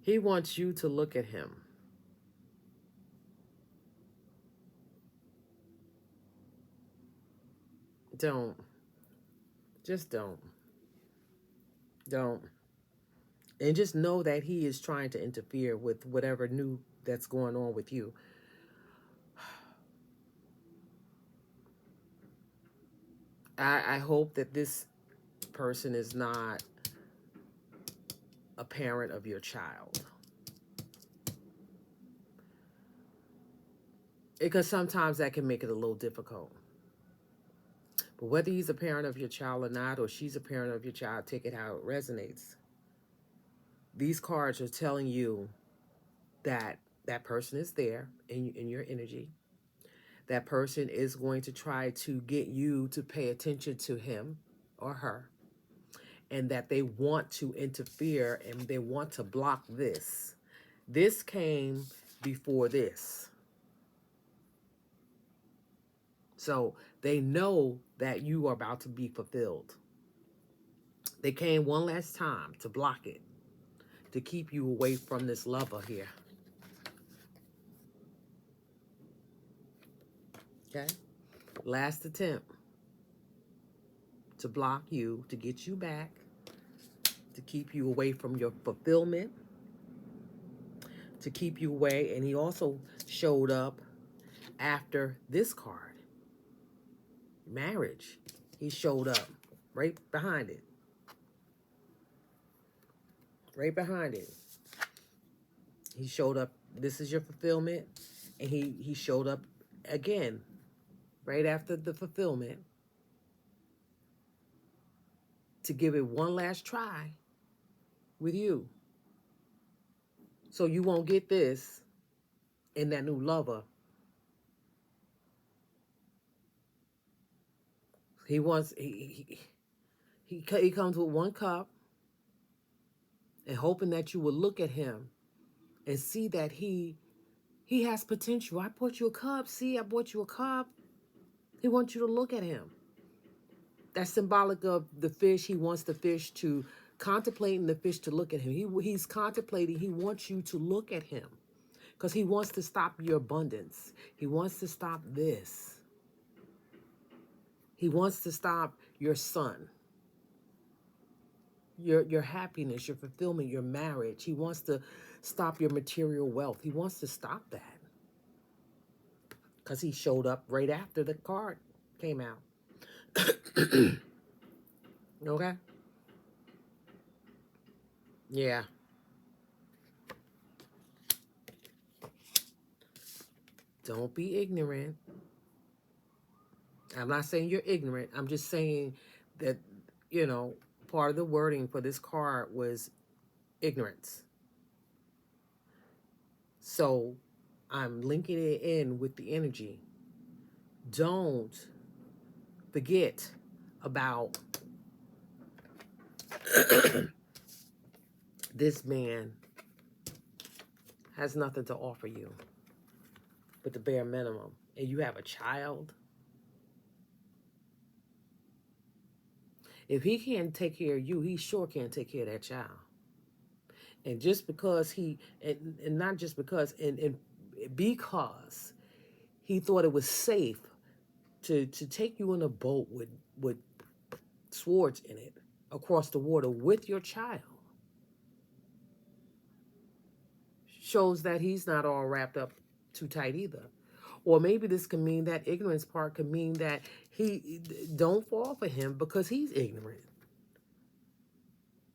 He wants you to look at him. Don't. Just don't. Don't. And just know that he is trying to interfere with whatever new that's going on with you. I hope that this person is not a parent of your child. Because sometimes that can make it a little difficult. But whether he's a parent of your child or not, or she's a parent of your child, take it how it resonates. These cards are telling you that that person is there in your energy. That person is going to try to get you to pay attention to him or her. And that they want to interfere and they want to block this. This came before this. So they know that you are about to be fulfilled. They came one last time to block it, to keep you away from this lover here. Okay? Last attempt to block you, to get you back, to keep you away from your fulfillment, to keep you away. And he also showed up after this card, marriage. He showed up right behind it. Right behind it. He showed up. This is your fulfillment. And he showed up again right after the fulfillment to give it one last try with you. So you won't get this in that new lover. He wants he comes with one cup and hoping that you will look at him and see that he has potential. I bought you a cup. See, I bought you a cup. He wants you to look at him. That's symbolic of the fish. He wants the fish to contemplating the fish to look at him. He's contemplating. He wants you to look at him because he wants to stop your abundance. He wants to stop this. He wants to stop your son, your happiness, your fulfillment, your marriage. He wants to stop your material wealth. He wants to stop that because he showed up right after the card came out. Okay? Yeah. Don't be ignorant. I'm not saying you're ignorant. I'm just saying that, part of the wording for this card was ignorance. So I'm linking it in with the energy. Don't forget about this man has nothing to offer you but the bare minimum. And you have a child. If he can't take care of you, he sure can't take care of that child. And just because and not just because, and because he thought it was safe to take you in a boat with swords in it across the water with your child, shows that he's not all wrapped up too tight either. Or maybe this can mean, that ignorance part could mean that he don't fall for him because he's ignorant.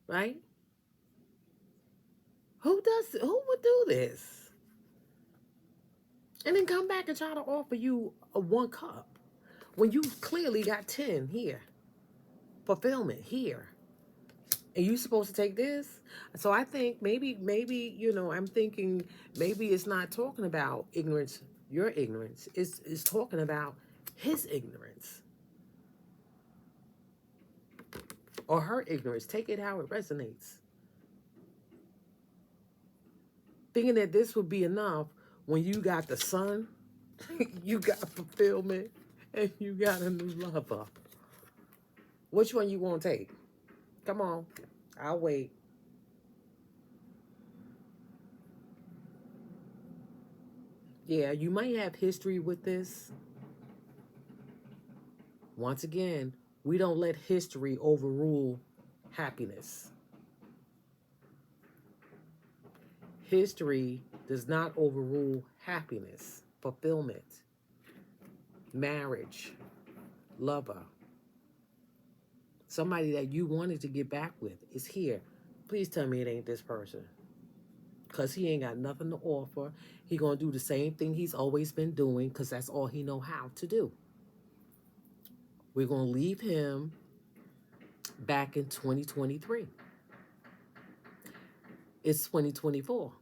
Right? Who would do this? And then come back and try to offer you a 1 cup when you clearly got 10 here. Fulfillment here. And you supposed to take this? So I think maybe, I'm thinking maybe it's not talking about ignorance, your ignorance. It's talking about his ignorance. Or her ignorance. Take it how it resonates. Thinking that this would be enough when you got the sun, you got fulfillment, and you got a new lover. Which one you want to take? Come on. I'll wait. Yeah, you might have history with this. Once again, we don't let history overrule happiness. History does not overrule happiness, fulfillment, marriage, lover. Somebody that you wanted to get back with is here. Please tell me it ain't this person. Because he ain't got nothing to offer. He going to do the same thing he's always been doing because that's all he know how to do. We're going to leave him back in 2023. It's 2024.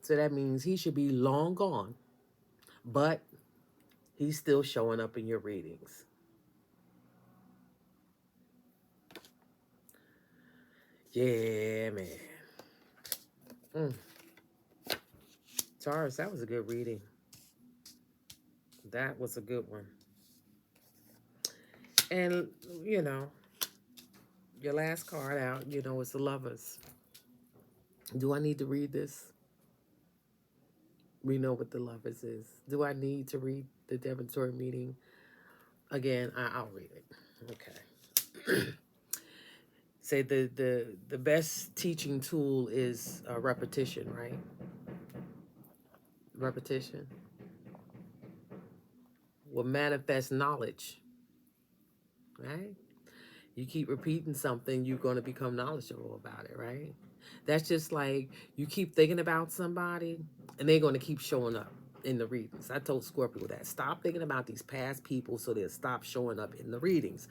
So that means he should be long gone. But he's still showing up in your readings. Yeah, man. Taurus, that was a good reading. That was a good one. And, you know, your last card out, you know, it's the Lovers. Do I need to read this? We know what the Lovers is. Do I need to read the Debentory meeting? Again, I'll read it. Okay. Say the best teaching tool is repetition, right? Repetition will manifest knowledge, right? You keep repeating something, you're going to become knowledgeable about it, right? That's just like you keep thinking about somebody and they're going to keep showing up in the readings. I told Scorpio that. Stop thinking about these past people so they'll stop showing up in the readings.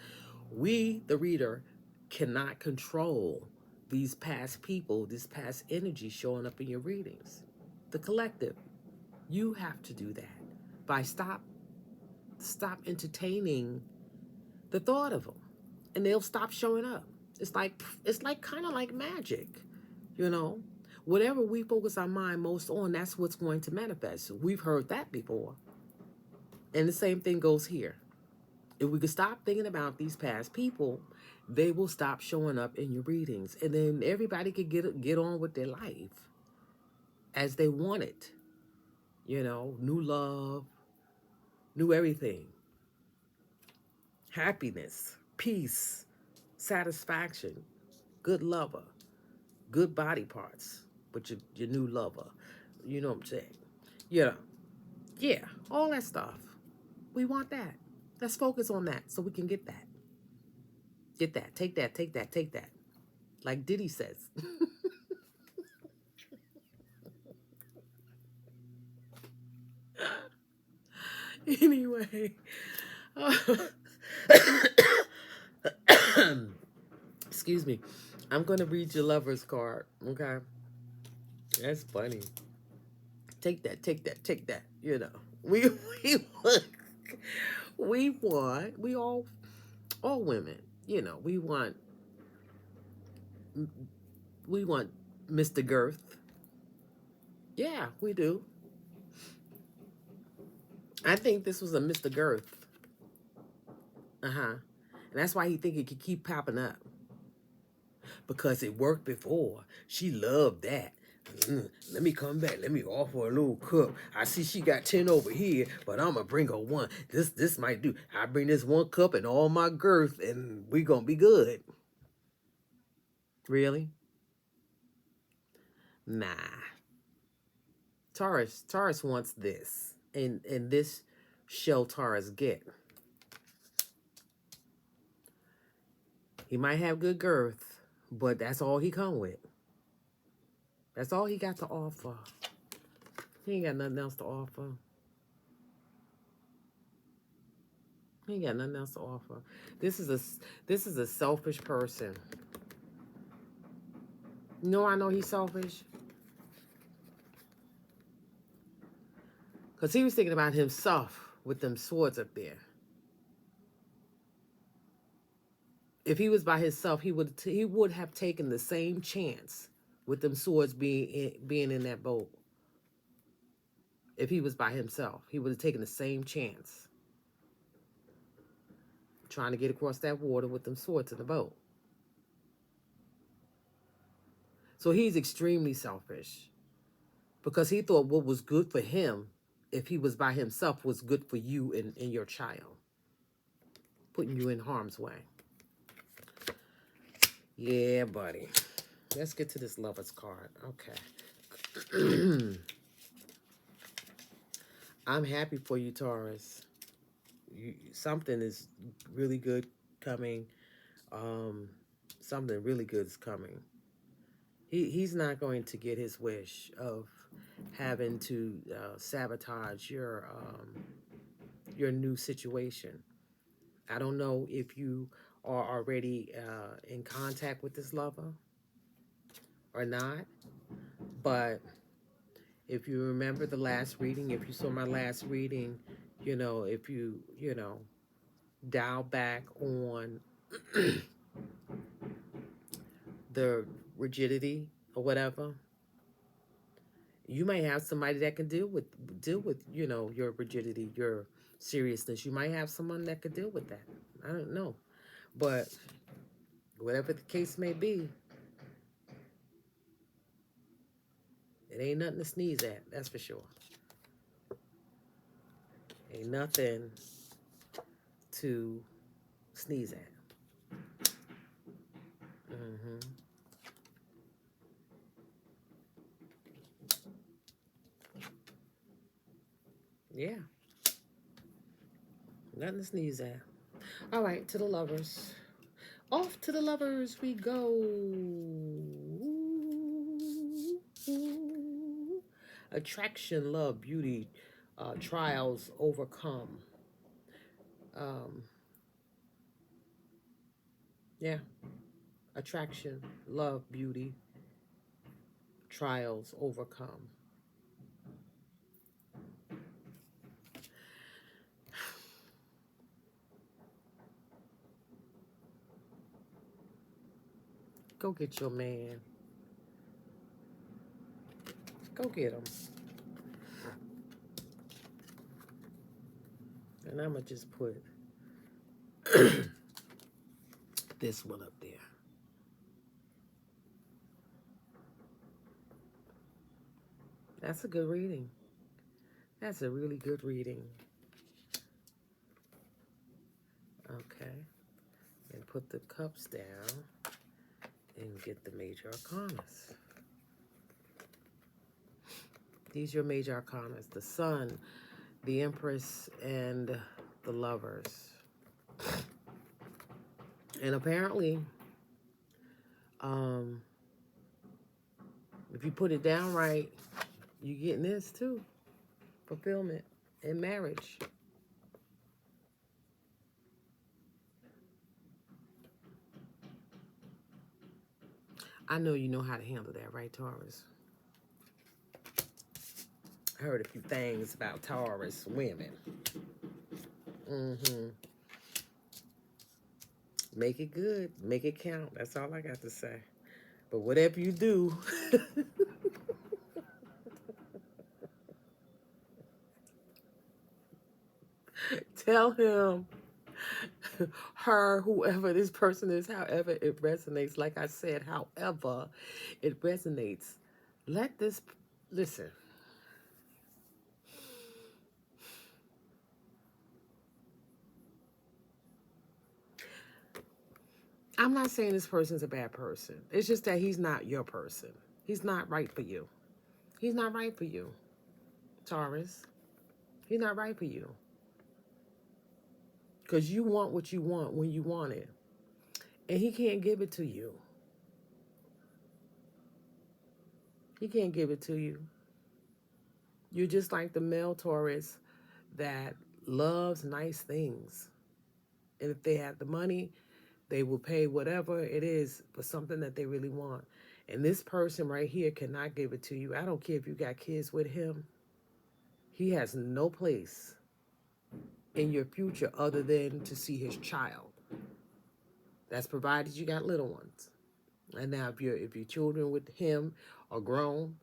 We, the reader, cannot control these past people, this past energy showing up in your readings. The collective, you have to do that by stop entertaining the thought of them, and they'll stop showing up. It's like kind of like magic, you know. Whatever we focus our mind most on, that's what's going to manifest. We've heard that before, and the same thing goes here. If we could stop thinking about these past people, they will stop showing up in your readings, and then everybody could get on with their life as they want it. You know, new love, new everything, happiness, peace, satisfaction, good lover, good body parts with your new lover. You know what I'm saying? Yeah. Yeah. All that stuff. We want that. Let's focus on that so we can get that. Get that. Take that. Take that. Take that. Like Diddy says. Anyway. Excuse me. I'm going to read your lover's card. Okay. That's funny. Take that. Take that. Take that. You know. We want, we all women, you know, we want Mr. Girth. Yeah, we do. I think this was a Mr. Girth. And that's why he think it could keep popping up. Because it worked before. She loved that. Let me come back. Let me offer a little cup. I see she got 10 over here, but I'm going to bring her one. This might do. I bring this one cup and all my girth, and we going to be good. Really? Nah. Taurus wants this. And this shall Taurus get. He might have good girth, but that's all he come with. That's all he got to offer. He ain't got nothing else to offer. He ain't got nothing else to offer. This is a selfish person. No, I know he's selfish. Because he was thinking about himself with them swords up there. If he was by himself, he would have taken the same chance with them swords being in that boat. If he was by himself, he would have taken the same chance trying to get across that water with them swords in the boat. So he's extremely selfish because he thought what was good for him if he was by himself, was good for you and your child, putting you in harm's way. Yeah, buddy. Let's get to this Lover's card. Okay. I'm happy for you, Taurus. Something is really good coming. Um, Something really good is coming. He's not going to get his wish of having to sabotage your new situation. I don't know if you are already in contact with this lover or not, but if you remember the last reading, if you saw my last reading, if you dial back on the rigidity or whatever, you might have somebody that can deal with your rigidity, your seriousness. You might have someone that could deal with that. I don't know, but whatever the case may be, it ain't nothing to sneeze at. That's for sure. Ain't nothing to sneeze at. Hmm. Yeah, nothing to sneeze at. All right, to the lovers. Off to the lovers we go. Attraction, love, beauty, trials overcome. Um, yeah, attraction, love, beauty, trials overcome. Go get your man. Go get him. And I'm going to just put this one up there. That's a good reading. That's a really good reading. Okay. And put the cups down and get the major arcanas. These are your major arcanas. The Sun, the Empress, and the Lovers. And apparently, if you put it down right, you're getting this too. Fulfillment in marriage. I know you know how to handle that, right, Taurus? I heard a few things about Taurus women. Mm-hmm. Make it good. Make it count. That's all I got to say. But whatever you do, tell him, her, whoever this person is, however it resonates. Like I said, however it resonates. Let this, listen. I'm not saying this person's a bad person. It's just that he's not your person. He's not right for you. He's not right for you, Taurus. He's not right for you. Because you want what you want when you want it. And he can't give it to you. He can't give it to you. You're just like the male Taurus that loves nice things. And if they have the money, they will pay whatever it is for something that they really want. And this person right here cannot give it to you. I don't care if you got kids with him. He has no place in your future other than to see his child. That's provided you got little ones. And now if your children with him are grown,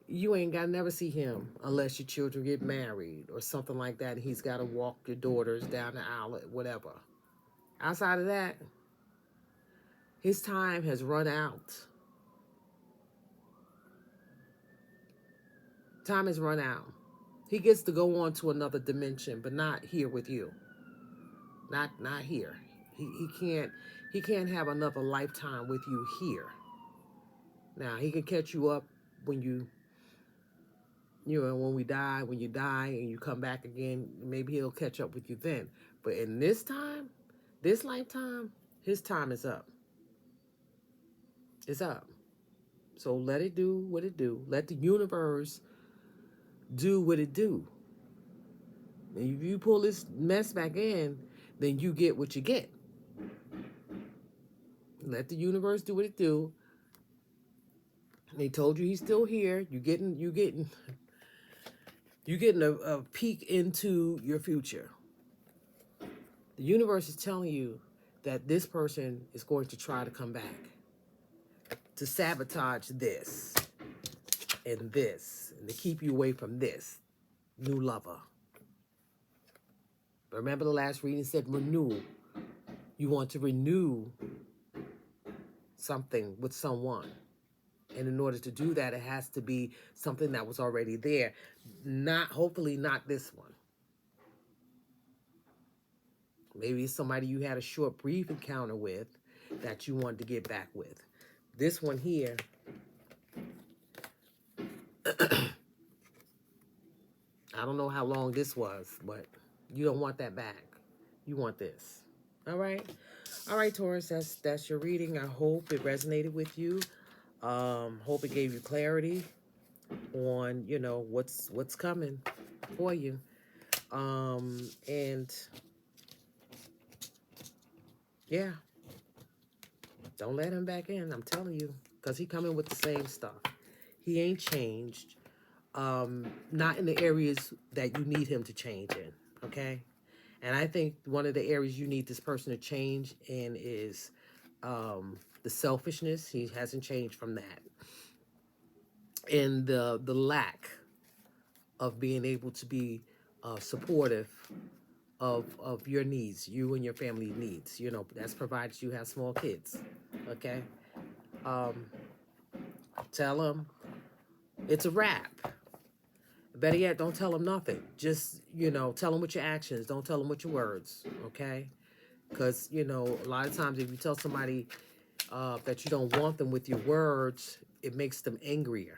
you ain't got to never see him unless your children get married or something like that. And he's got to walk your daughters down the aisle, whatever. Outside of that, his time has run out. Time has run out. He gets to go on to another dimension, but not here with you. Not here. He can't have another lifetime with you here. Now he can catch you up when when we die, when you die and you come back again, maybe he'll catch up with you then. But in this time, this lifetime, his time is up. It's up. So let it do what it do. Let the universe do what it do. And if you pull this mess back in, then you get what you get. Let the universe do what it do. They told you he's still here. You getting a peek into your future. The universe is telling you that this person is going to try to come back to sabotage this and to keep you away from this new lover. Remember the last reading said renewal. You want to renew something with someone. And in order to do that, it has to be something that was already there. Hopefully not this one. Maybe it's somebody you had a short, brief encounter with that you wanted to get back with. This one here, I don't know how long this was, but you don't want that back. You want this. All right? All right, Taurus, that's your reading. I hope it resonated with you. Hope it gave you clarity on, what's coming for you. And yeah, don't let him back in, I'm telling you, because he coming with the same stuff. He ain't changed. Not in the areas that you need him to change in, okay? And I think one of the areas you need this person to change in is the selfishness. He hasn't changed from that. And the lack of being able to be supportive of your needs, you and your family needs. That's provided you have small kids, okay? Tell them it's a wrap. Better yet, don't tell them nothing. Just, tell them with your actions. Don't tell them with your words, okay? Because, a lot of times if you tell somebody that you don't want them with your words, it makes them angrier,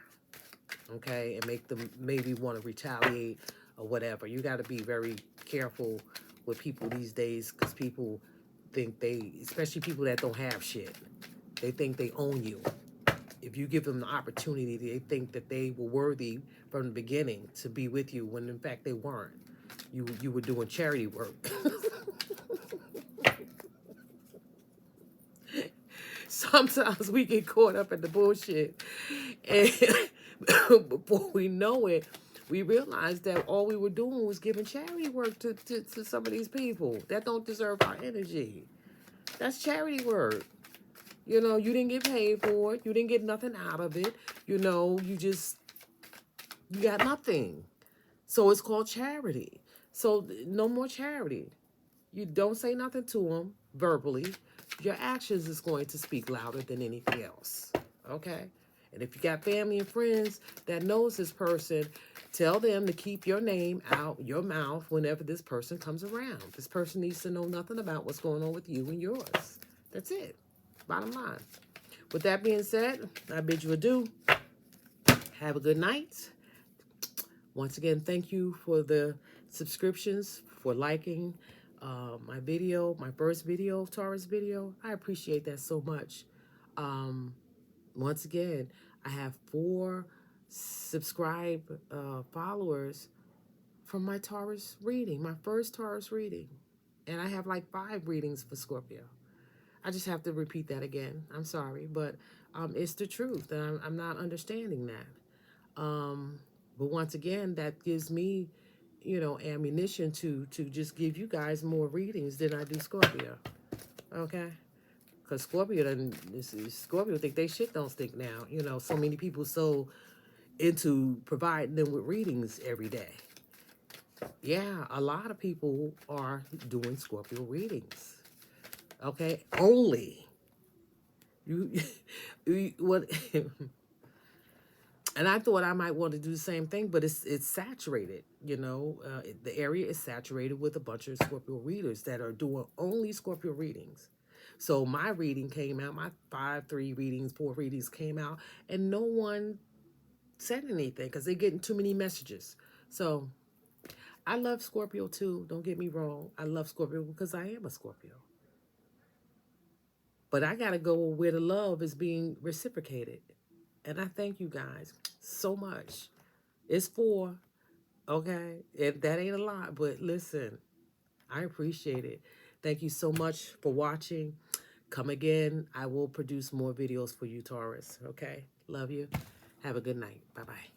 okay? And make them maybe want to retaliate or whatever. You got to be very careful with people these days because people think especially people that don't have shit, they think they own you. If you give them the opportunity, they think that they were worthy from the beginning to be with you when in fact they weren't. You were doing charity work. Sometimes we get caught up in the bullshit, and before we know it, we realize that all we were doing was giving charity work to some of these people that don't deserve our energy. That's charity work. You didn't get paid for it. You didn't get nothing out of it. You got nothing. So it's called charity. So no more charity. You don't say nothing to them verbally. Your actions is going to speak louder than anything else. Okay? And if you got family and friends that knows this person, tell them to keep your name out your mouth whenever this person comes around. This person needs to know nothing about what's going on with you and yours. That's it. Bottom line. With that being said, I bid you adieu. Have a good night. Once again, thank you for the subscriptions, for liking my video, my first video, Taurus video. I appreciate that so much. Once again, I have 4 subscribe followers from my Taurus reading, my first Taurus reading. And I have like 5 readings for Scorpio. I just have to repeat that again. I'm sorry, but it's the truth. And I'm not understanding that. But once again, that gives me, ammunition to just give you guys more readings than I do Scorpio. Okay? Because Scorpio think they shit don't stink now. So many people so into providing them with readings every day. Yeah, a lot of people are doing Scorpio readings. Okay, only you what And I thought I might want to do the same thing, but it's saturated. You know, the area is saturated with a bunch of Scorpio readers that are doing only Scorpio readings. So my reading came out, my 5-3 readings, 4 readings came out, and no one said anything because they're getting too many messages. So I love Scorpio too. Don't get me wrong. I love Scorpio because I am a Scorpio. But I got to go where the love is being reciprocated. And I thank you guys so much. It's 4, okay? If that ain't a lot, but listen, I appreciate it. Thank you so much for watching. Come again. I will produce more videos for you, Taurus, okay? Love you. Have a good night. Bye-bye.